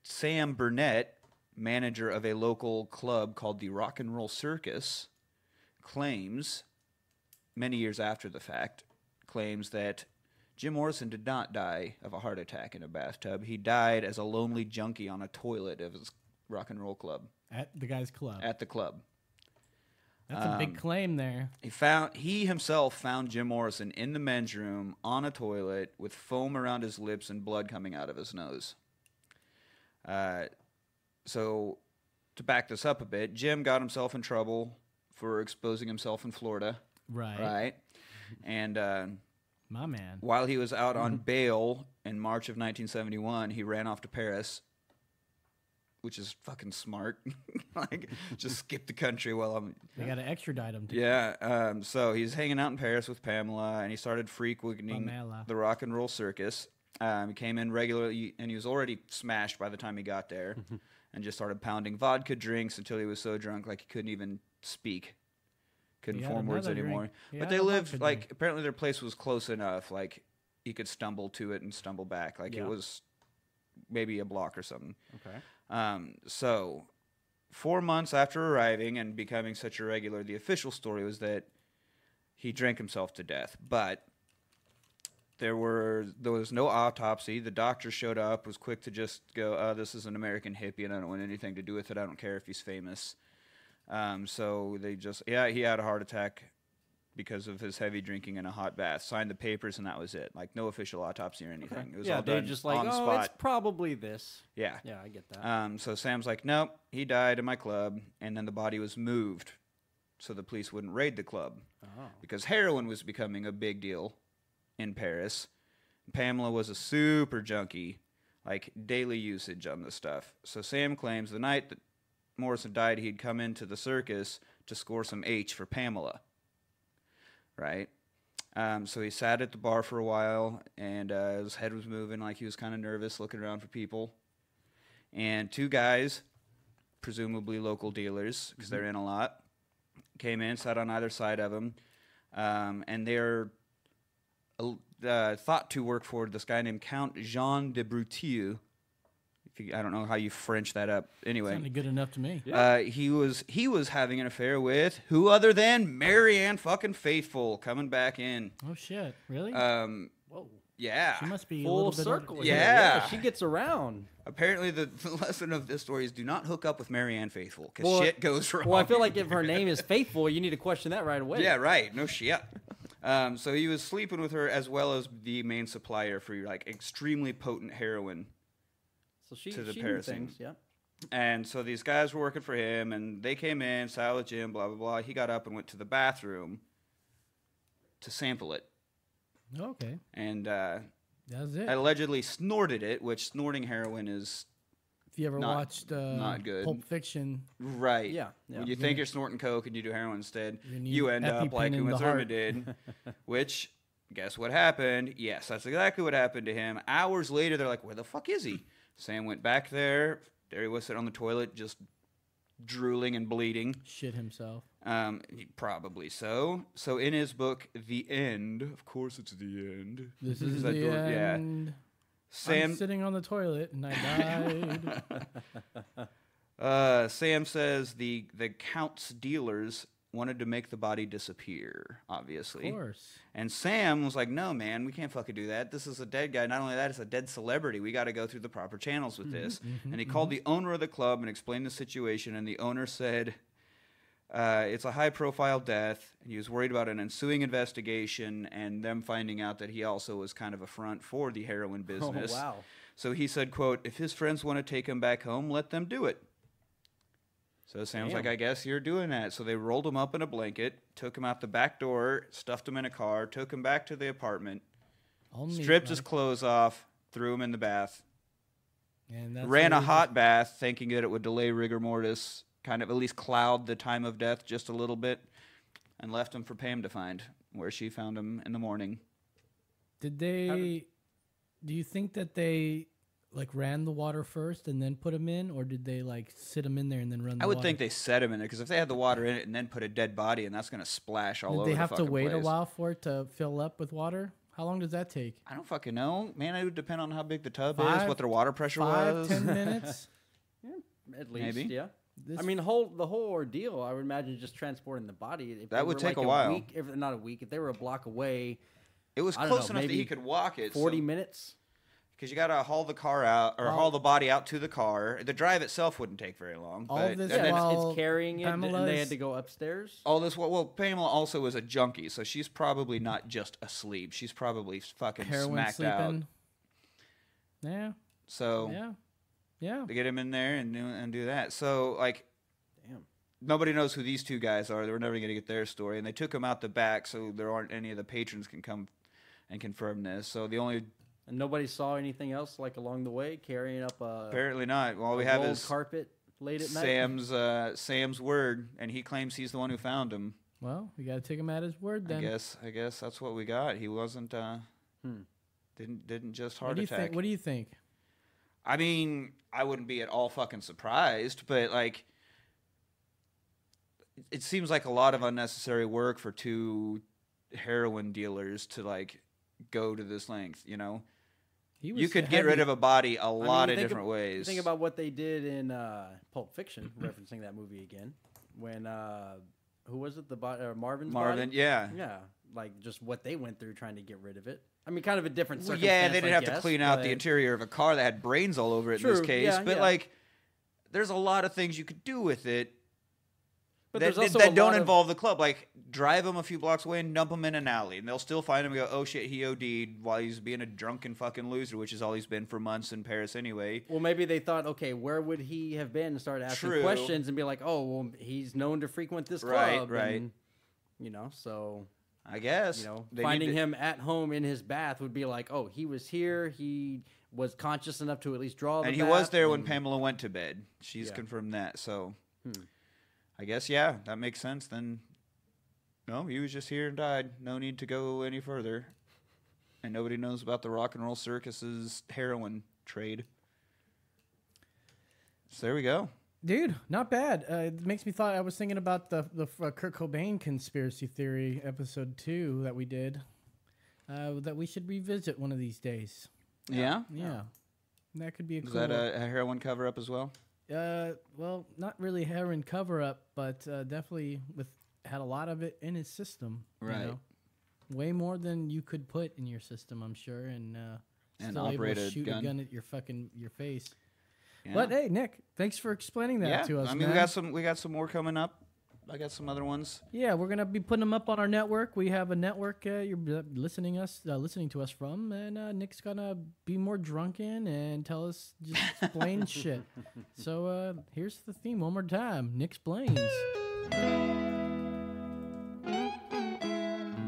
Sam Burnett, manager of a local club called the Rock and Roll Circus, claims, many years after the fact, claims that Jim Morrison did not die of a heart attack in a bathtub. He died as a lonely junkie on a toilet of his rock and roll club. At the guy's club. At the club. That's a big claim there. He himself found Jim Morrison in the men's room on a toilet with foam around his lips and blood coming out of his nose. So, to back this up a bit, Jim got himself in trouble for exposing himself in Florida. Right. And my man. While he was out on bail in March of 1971, he ran off to Paris which is fucking smart. Like, just skip the country while I'm... They got to extradite him, too. Yeah, so he's hanging out in Paris with Pamela, and he started frequenting the rock and roll circus. He came in regularly, and he was already smashed by the time he got there, and just started pounding vodka drinks until he was so drunk, like he couldn't even speak. Couldn't form words anymore. But they lived, like, apparently their place was close enough, like, he could stumble to it and stumble back. Like, it was maybe a block or something. Okay. So, 4 months after arriving and becoming such a regular, the official story was that he drank himself to death. But there was no autopsy. The doctor showed up, was quick to just go, this is an American hippie, and I don't want anything to do with it. I don't care if he's famous. So they just, he had a heart attack because of his heavy drinking and a hot bath. Signed the papers, and that was it. Like, no official autopsy or anything. Okay. It was all done just like, on the oh, spot. it's probably this. Yeah. Yeah, I get that. So Sam's like, nope, he died in my club, and then the body was moved so the police wouldn't raid the club. Because heroin was becoming a big deal in Paris. Pamela was a super junkie, like daily usage on this stuff. So Sam claims the night that Morrison died, he'd come into the circus to score some H for Pamela. Right? So he sat at the bar for a while, and his head was moving like he was kind of nervous, looking around for people. And two guys, presumably local dealers, because they're in a lot, came in, sat on either side of him, and they're thought to work for this guy named Count Jean de Brutille. I don't know how you French that up. Anyway, sounded good enough to me. He was having an affair with who other than Marianne fucking Faithfull, coming back in. Oh shit! Really? Whoa. Yeah. She must be Full a little bit circle. Yeah. She gets around. Apparently, the lesson of this story is do not hook up with Marianne Faithfull, because shit goes wrong. Well, I feel like if her name is Faithful, you need to question that right away. Yeah, right. No shit. So he was sleeping with her as well as the main supplier for like extremely potent heroin. So she to the knew Paris things, yeah. And so these guys were working for him, and they came in, sat with Jim, blah, blah, blah. He got up and went to the bathroom to sample it. Okay. And that's it. allegedly snorted it, which snorting heroin is if you ever watched not good. Pulp Fiction. Right. Yeah. When you think you're snorting coke and you do heroin instead, need you end up EpiPen like in Uma the heart. Thurman did, which, guess what happened? Yes, that's exactly what happened to him. Hours later, they're like, where the fuck is he? Sam went back there. There he was sitting on the toilet, just drooling and bleeding. Shit himself. Probably so. So in his book, The End, of course it's the end. This is that the door? end. Yeah. Sam I'm sitting on the toilet and I died. Sam says the Count's dealers wanted to make the body disappear, obviously. Of course. And Sam was like, no, man, we can't fucking do that. This is a dead guy. Not only that, it's a dead celebrity. We got to go through the proper channels with this. And he called the owner of the club and explained the situation, and the owner said it's a high-profile death, and he was worried about an ensuing investigation and them finding out that he also was kind of a front for the heroin business. Oh, wow. So he said, quote, if his friends want to take him back home, let them do it. So Sam's like, I guess you're doing that. So they rolled him up in a blanket, took him out the back door, stuffed him in a car, took him back to the apartment, stripped his clothes off, threw him in the bath, And that's ran a hot bath, thinking that it would delay rigor mortis, kind of at least cloud the time of death just a little bit, and left him for Pam to find, where she found him in the morning. Did they? Do you think that they like ran the water first and then put him in, or did they like sit him in there and then run? I would think they set him in there, because if they had the water in it and then put a dead body in, that's going to splash all over the Did they have to wait a place. while for it to fill up with water? How long does that take? I don't fucking know. Man, it would depend on how big the tub is, what their water pressure 5, was. 10 minutes? At least, Maybe. yeah. This- I mean, the whole ordeal, I would imagine just transporting the body. If That they would were take like a while. Week, if not a week, if they were a block away, It was I don't close know, enough that maybe he could walk it. 40 minutes. Because you got to haul the car out, or haul the body out to the car. The drive itself wouldn't take very long. All but, this and then- while It's carrying it, and Pamela they is- had to go upstairs. all this, well, Pamela also is a junkie, so she's probably not just asleep. She's probably fucking Heroin smacked sleeping. out. Yeah. So Yeah. Yeah. to get him in there and do that. So, like, Damn. nobody knows who these two guys are. They were never going to get their story. And they took him out the back so there aren't any of the patrons can come and confirm this. So the only And nobody saw anything else like along the way, carrying up a Apparently not. All we have is carpet late at night. Sam's word, and he claims he's the one who found him. Well, we got to take him at his word then. I guess that's what we got. He wasn't didn't just heart attack. What do you think? I mean, I wouldn't be at all fucking surprised, but like it seems like a lot of unnecessary work for two heroin dealers to like go to this length, you know? You could get rid of a body a lot of different ways. Think about what they did in Pulp Fiction, referencing that movie again. When who was it? Marvin's body? Yeah. Yeah, like just what they went through trying to get rid of it. I mean, kind of a different circumstance. Yeah, they didn't have to clean out the interior of a car that had brains all over it in this case. But like, there's a lot of things you could do with it. But that don't involve the club. Like, drive them a few blocks away and dump them in an alley. And they'll still find him and go, oh, shit, he OD'd while he's being a drunken fucking loser, which is all he's been for months in Paris anyway. Well, maybe they thought, okay, where would he have been? And start asking questions and be like, oh, well, he's known to frequent this club. Right. And, you know, so... I guess. You know, finding him at home in his bath would be like, oh, he was here. He was conscious enough to at least draw the And he was there when Pamela went to bed. She's confirmed that, so... I guess, yeah, that makes sense. Then, no, he was just here and died. No need to go any further. And nobody knows about the Rock and Roll Circus's heroin trade. So there we go. Dude, not bad. It makes me thought. I was thinking about the Kurt Cobain conspiracy theory episode 2 that we did. That we should revisit one of these days. Yeah? Yeah. That could be a cool... Is that a heroin cover-up as well? Well, not really heroin cover-up, but definitely had a lot of it in his system. Right. You know? Way more than you could put in your system, I'm sure, and still operate able to shoot a gun at your face. Yeah. But hey, Nick, thanks for explaining that to us. I mean, man. we got some more coming up. I got some other ones. Yeah, we're gonna be putting them up on our network. We have a network you're listening to us from, and Nick's gonna be more drunken and tell us just explain shit. So here's the theme one more time. Nick-splains.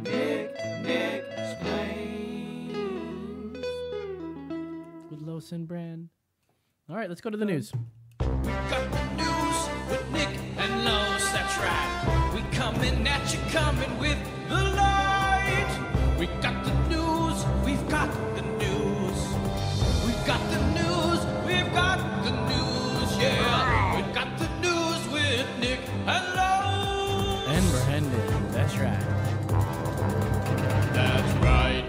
Nick-splains with Los and Brand. All right, let's go to the news. Got the news with Nick and Los, that's right. We coming at you, coming with the light. We got the news, we've got the news. We've got the news, we've got the news, yeah. We've got the news with Nick and Los. And Brandon, that's right. That's right.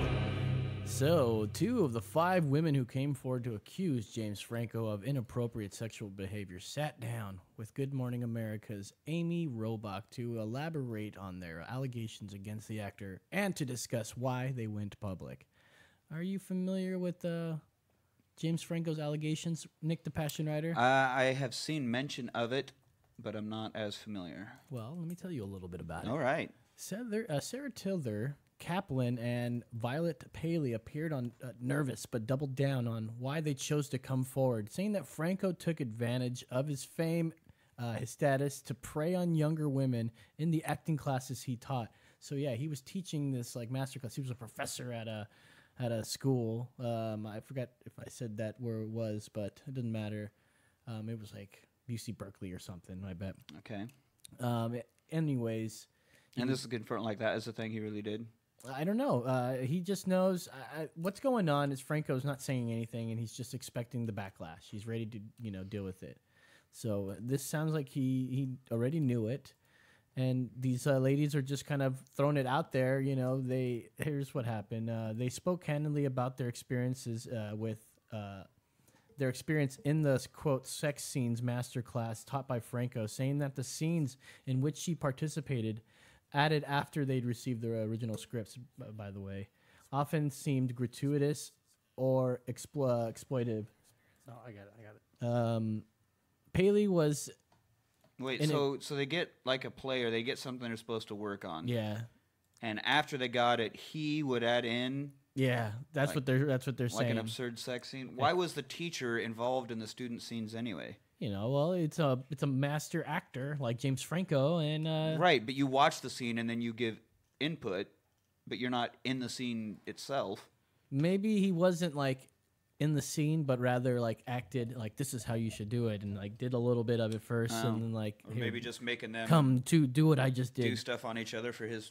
So, 2 of the 5 women who came forward to accuse James Franco of inappropriate sexual behavior sat down with Good Morning America's Amy Robach to elaborate on their allegations against the actor and to discuss why they went public. Are you familiar with James Franco's allegations, Nick the Passion Writer? I have seen mention of it, but I'm not as familiar. Well, let me tell you a little bit about it. All right. Sarah Tilder Kaplan and Violet Paley appeared on nervous but doubled down on why they chose to come forward, saying that Franco took advantage of his fame, his status, to prey on younger women in the acting classes he taught. So yeah, he was teaching this like master class. He was a professor at a school. I forgot if I said that where it was, but it doesn't matter. It was like UC Berkeley or something, I bet. Okay. Anyways. And this is confirmed like that is the thing he really did? I don't know. He just knows what's going on. Is Franco's not saying anything, and he's just expecting the backlash. He's ready to, deal with it. So this sounds like he already knew it, and these ladies are just kind of throwing it out there. Here's what happened. They spoke candidly about their experiences with their experience in the quote sex scenes masterclass taught by Franco, saying that the scenes in which she participated, added after they'd received their original scripts, by the way, often seemed gratuitous or exploitive. Oh, I got it. Paley was... Wait, so they get like a play or they get something they're supposed to work on. Yeah. And after they got it, he would add in... Yeah, that's what they're saying. Like an absurd sex scene. Why was the teacher involved in the student scenes anyway? Well, it's a master actor like James Franco, and right. But you watch the scene and then you give input, but you're not in the scene itself. maybe he wasn't like in the scene, but rather like acted like this is how you should do it, and like did a little bit of it first, and then like or maybe just making them come to do what I just did. Do stuff on each other for his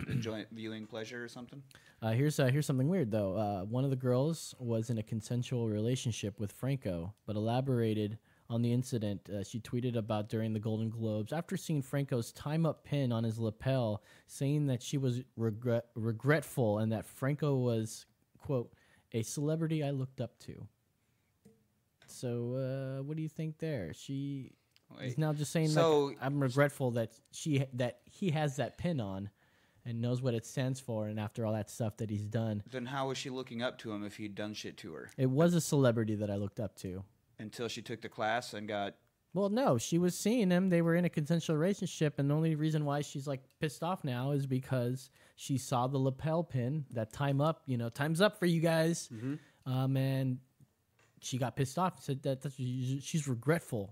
viewing pleasure or something. Here's something weird though. One of the girls was in a consensual relationship with Franco, but elaborated on the incident she tweeted about during the Golden Globes after seeing Franco's time-up pin on his lapel, saying that she was regretful and that Franco was, quote, a celebrity I looked up to. So what do you think there? She's now just saying, like, I'm regretful that he has that pin on and knows what it stands for, and after all that stuff that he's done. Then how was she looking up to him if he'd done shit to her? It was a celebrity that I looked up to. Until she took the class and got... Well, no, she was seeing him. They were in a consensual relationship, and the only reason why she's like pissed off now is because she saw the lapel pin, that time's up for you guys. And she got pissed off, said that she's regretful.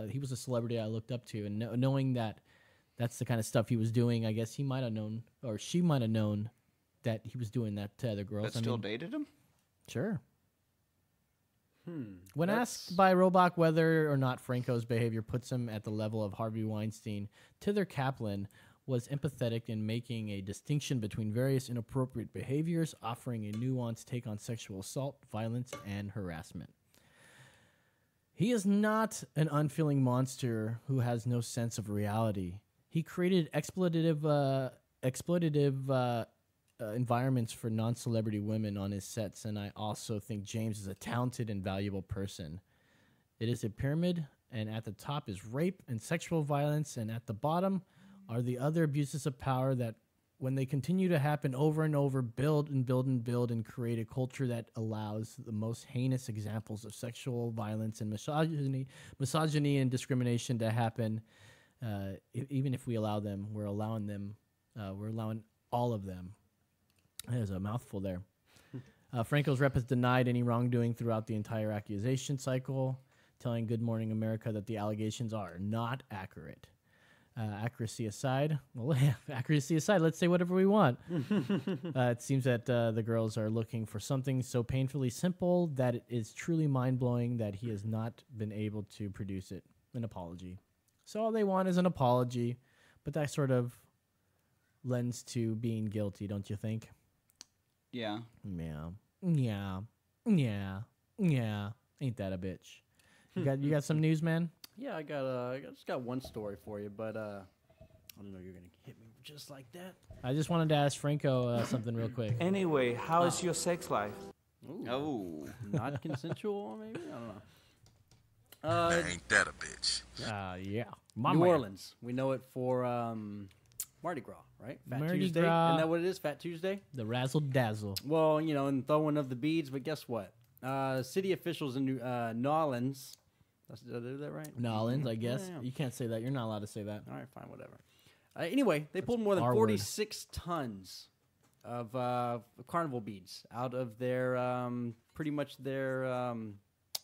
He was a celebrity I looked up to, and knowing that that's the kind of stuff he was doing, I guess he might have known, or she might have known that he was doing that to other girls. But still dated him? Sure. When asked by Robach whether or not Franco's behavior puts him at the level of Harvey Weinstein, Tither Kaplan was empathetic in making a distinction between various inappropriate behaviors, offering a nuanced take on sexual assault, violence, and harassment. He is not an unfeeling monster who has no sense of reality. He created exploitative environments for non-celebrity women on his sets, and I also think James is a talented and valuable person. It is a pyramid, and at the top is rape and sexual violence, and at the bottom are the other abuses of power that, when they continue to happen over and over, build and build and build and create a culture that allows the most heinous examples of sexual violence and misogyny and discrimination to happen. Even if we allow them, we're allowing all of them. There's a mouthful there. Franco's rep has denied any wrongdoing throughout the entire accusation cycle, telling Good Morning America that the allegations are not accurate. Accuracy aside, let's say whatever we want. It seems that the girls are looking for something so painfully simple that it is truly mind-blowing that he has not been able to produce it, an apology. So all they want is an apology, but that sort of lends to being guilty, don't you think? Yeah. Yeah. Ain't that a bitch? You got some news, man? Yeah, I just got one story for you, but I don't know you're gonna hit me just like that. I just wanted to ask Franco something real quick. Anyway, how is your sex life? Ooh. Oh, not consensual, maybe? I don't know. Ain't that a bitch? Yeah. New Orleans. We know it for Mardi Gras, right? Fat Tuesday. Isn't that what it is? Fat Tuesday? The razzle dazzle. Well, and throwing of the beads, but guess what? City officials in New Orleans. Did I do that right? Nolans, I guess. Yeah. You can't say that. You're not allowed to say that. All right, fine, whatever. Anyway, they pulled more than 46 tons of carnival beads out of their, pretty much their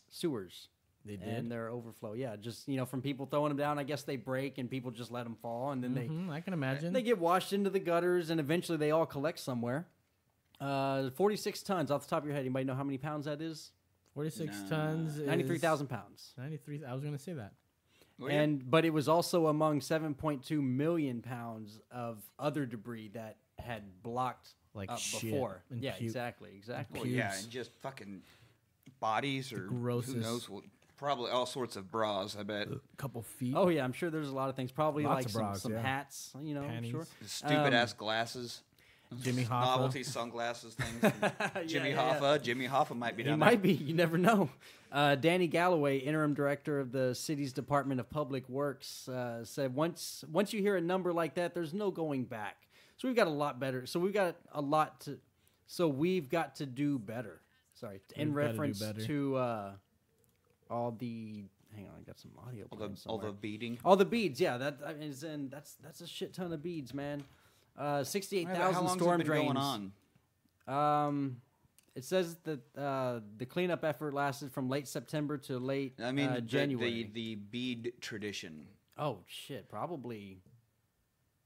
sewers. They did? And their overflow. Yeah, just, from people throwing them down. I guess they break and people just let them fall. And then I can imagine. They get washed into the gutters and eventually they all collect somewhere. 46 tons off the top of your head. Anybody know how many pounds that is? 46 tons. 93,000 pounds. 93. I was going to say that. But it was also among 7.2 million pounds of other debris that had blocked up before. Yeah, exactly. Well, yeah, and just fucking bodies or who knows what. Probably all sorts of bras, I bet. A couple feet. Oh, yeah, I'm sure there's a lot of things. Probably Lots like of bras, some hats, I'm sure. Stupid-ass glasses. Jimmy Hoffa. Novelty sunglasses things. Jimmy Hoffa. Jimmy Hoffa might be down there. He might be. You never know. Danny Galloway, interim director of the city's Department of Public Works, said once you hear a number like that, there's no going back. So we've got a lot better. So we've got to do better. Sorry, in reference to all the. Hang on, I got some audio. All the beading. All the beads. Yeah, that's a shit ton of beads, man. 68,000 storm drains. Going on? It says that the cleanup effort lasted from late September to late January. The bead tradition. Oh shit! Probably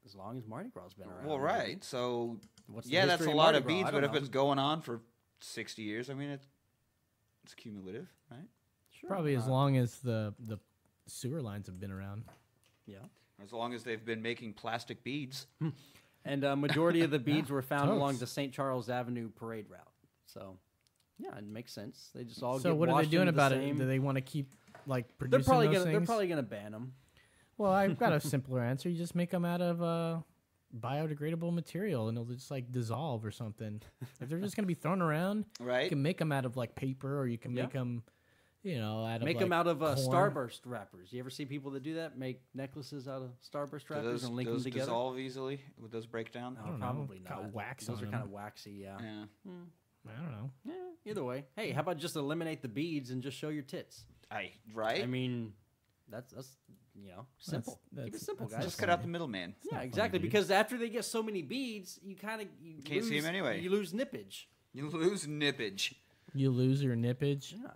as long as Mardi Gras been around. Well, right. So that's a lot of beads. But if it's going on for 60 years. I mean, it's cumulative, right? Sure. Probably as long as the sewer lines have been around. Yeah. As long as they've been making plastic beads. And majority of the beads were found Totes. along the St. Charles Avenue parade route. So, yeah, it makes sense. They just all So get what are they washed doing into the about it? same- Do they want to keep like They're producing probably those gonna things? they're probably gonna ban them. Well, I've got a simpler answer. You just make them out of biodegradable material, and it'll just like dissolve or something. If they're just gonna be thrown around, Right. you can make them out of like paper, or you can make them, out of Make like, them out of corn. Starburst wrappers. You ever see people that do that? Make necklaces out of Starburst Do wrappers those, and link them those together? dissolve easily? Would those break down? No, I don't know. probably Got not. wax Those on are them. kind of waxy, yeah. Yeah. I don't know. Yeah, either way. Hey, how about just eliminate the beads and just show your tits? Right? I mean, that's simple. Keep it simple, guys. Just cut out the middleman. Yeah, exactly. Because after they get so many beads, you kind of Can't see 'em anyway. You lose nippage. You lose nippage. You lose your nippage. Yeah.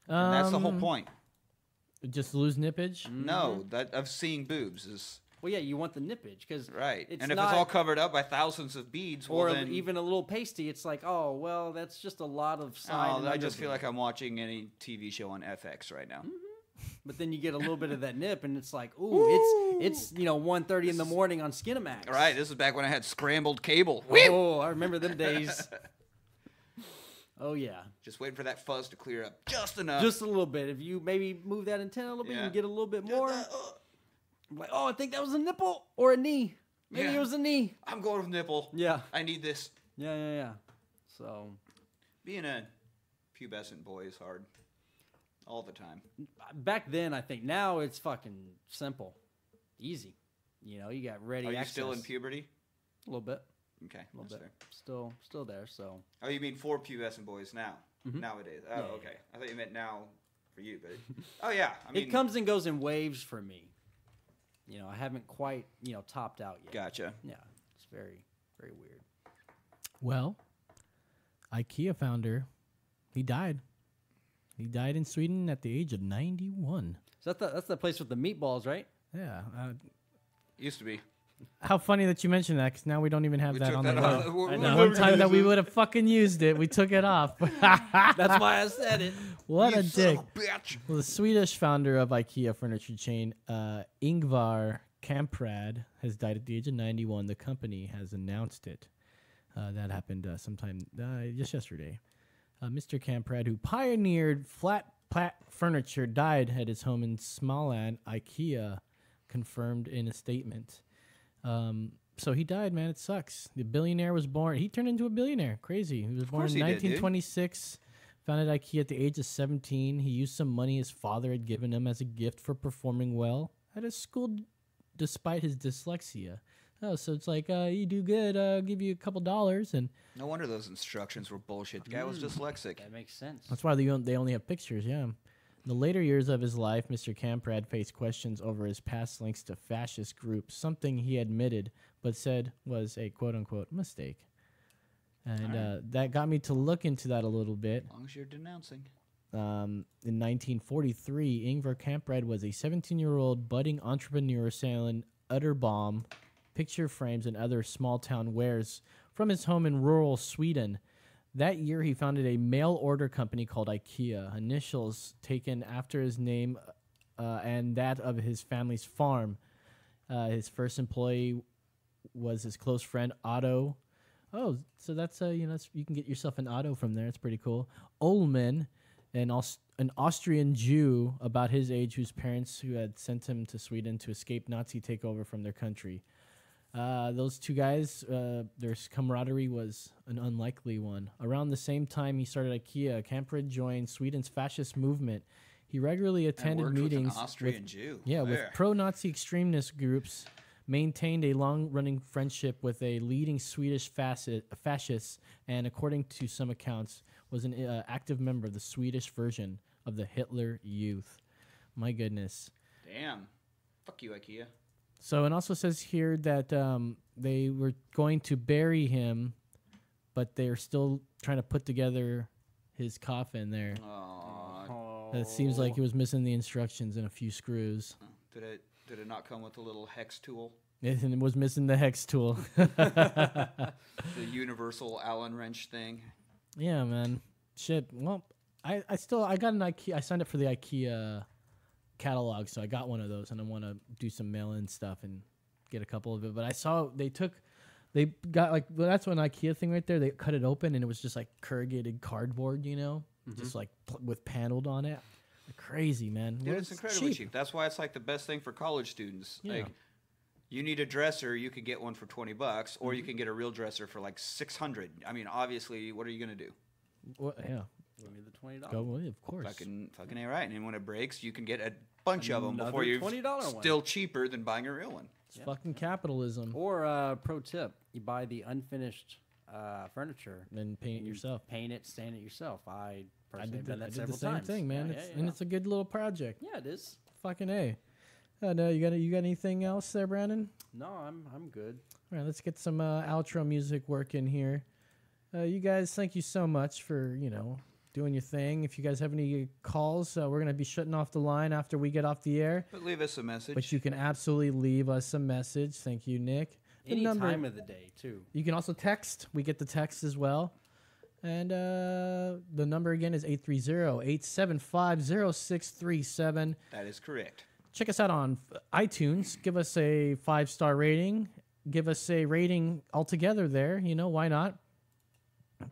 And that's the whole point. Just lose nippage. No, that of seeing boobs is Well, yeah, you want the nippage because right. It's And if not, it's all covered up by thousands of beads, well, or then even a little pasty, it's like, oh well, that's just a lot of side. and I just feel underboob. like I'm watching any TV show on FX right now. But then you get a little bit of that nip, and it's like, ooh, it's 1:30 in the morning on Skinamax. All right, this is back when I had scrambled cable. Oh, I remember them days. Oh yeah, Just waiting for that fuzz to clear up just enough. just a little bit. If you maybe move that antenna a little bit, Yeah. and get a little bit more. I'm like, oh, I think that was a nipple or a knee. Maybe Yeah. it was a knee. I'm going with nipple. Yeah. I need this. Yeah. So Being a pubescent boy is hard. All the time. back then, I think. Now it's fucking simple, easy. You got ready Are you access. still in puberty? A little bit. Okay, A little that's bit. fair. Still there. So Oh, you mean for pubescent boys now? Mhm. Nowadays. Oh, Yeah, okay. I thought you meant now for you, but oh yeah. I mean, it comes and goes in waves for me. I haven't quite topped out yet. Gotcha. Yeah, it's very very weird. Well, IKEA founder, he died. He died in Sweden at the age of 91. So that's the place with the meatballs, right? Yeah. Used to be. How funny that you mentioned that, because now we don't even have We that took on that the off. logo. We're The never one gonna time that we use it. would have fucking used it, we took it off. That's why I said it. What You a son dick. of a bitch. Well, the Swedish founder of IKEA furniture chain, Ingvar Kamprad, has died at the age of 91. The company has announced it. That happened sometime just yesterday. Mr. Kamprad, who pioneered flat furniture, died at his home in Småland. IKEA confirmed in a statement. So he died, man. It sucks. The billionaire was born. He turned into a billionaire. Crazy. He was born course in he did, dude. 1926. Founded IKEA at the age of 17. He used some money his father had given him as a gift for performing well at his school despite his dyslexia. Oh, so it's like, you do good, I'll give you a couple dollars. And No wonder those instructions were bullshit. The guy was dyslexic. That makes sense. that's why they only have pictures, yeah. In the later years of his life, Mr. Kamprad faced questions over his past links to fascist groups, something he admitted but said was a quote-unquote mistake. And that got me to look into that a little bit. As long as you're denouncing. In 1943, Ingvar Kamprad was a 17-year-old budding entrepreneur selling Utterbomb, picture frames, and other small-town wares from his home in rural Sweden. That year, he founded a mail-order company called IKEA, initials taken after his name and that of his family's farm. His first employee was his close friend Otto. Oh, so that's you can get yourself an Otto from there. It's pretty cool. Ullman, an Austrian Jew about his age, whose parents who had sent him to Sweden to escape Nazi takeover from their country. Those two guys, their camaraderie was an unlikely one. Around the same time he started IKEA, Kamprad joined Sweden's fascist movement. He regularly attended worked with an meetings Austrian Jew. with There. pro-Nazi extremist groups, maintained a long-running friendship with a leading Swedish fascist, and according to some accounts, was an active member of the Swedish version of the Hitler Youth. My goodness. Damn. Fuck you, IKEA. So it also says here that they were going to bury him, but they're still trying to put together his coffin there. It seems like he was missing the instructions and a few screws. Did it not come with a little hex tool? It was missing the hex tool. The universal Allen wrench thing. Yeah, man. Shit. Well, I got an IKEA. I signed up for the IKEA catalog, so I got one of those, and I want to do some mail-in stuff and get a couple of it. But I saw they got like, well, that's an IKEA thing right there. They cut it open, and it was just like corrugated cardboard, you know, just like with paneled on it. Crazy, man. Dude, it's incredibly cheap. That's why it's like the best thing for college students. Yeah. Like, you need a dresser, you could get one for $20, or you can get a real dresser for like $600. I mean, obviously, what are you gonna do? Well, yeah. Give me the $20. Go away, of course. Fucking A right. And when it breaks, you can get a bunch of them Another before you $20 still cheaper than buying a real one. It's fucking capitalism. Or pro tip: you buy the unfinished furniture and paint it yourself. Paint it, stain it yourself. I personally did done that the several same times. thing, man. Yeah, And it's a good little project. Yeah, it is. Fucking A. No, you got anything else there, Brandon? No, I'm good. All right, let's get some outro music working here. You guys, thank you so much for doing your thing. If you guys have any calls, we're gonna be shutting off the line after we get off the air. But leave us a message. But you can absolutely leave us a message. Thank you, Nick. Any time of the day, too. You can also text. We get the text as well. And the number again is 830-875-0637. That is correct. Check us out on iTunes. Give us a 5-star rating. Give us a rating altogether there. Why not?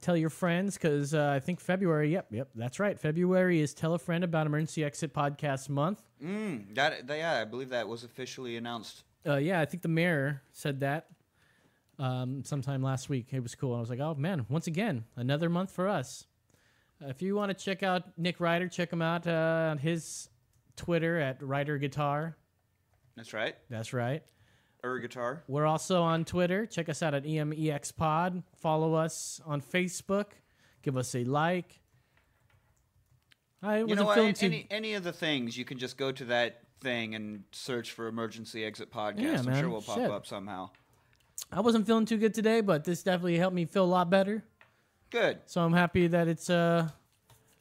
Tell your friends, because I think February, yep, that's right. February is Tell a Friend About Emergency Exit Podcast Month. I believe that was officially announced. Yeah, I think the mayor said that sometime last week. It was cool. I was like, oh, man, once again, another month for us. If you want to check out Nick Ryder, check him out on his Twitter at Ryder Guitar. That's right. That's right. Guitar. We're also on Twitter. Check us out at EMEXPod. Follow us on Facebook. Give us a like. Any of the things, you can just go to that thing and search for Emergency Exit Podcast. Yeah, I'm man. sure we'll pop up somehow. I wasn't feeling too good today, but this definitely helped me feel a lot better. Good. So I'm happy that it's been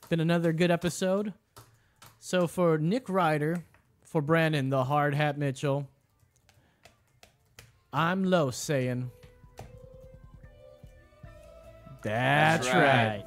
another good episode. So for Nick Ryder, for Brandon, the Hard Hat Mitchell, I'm Los saying, that's right.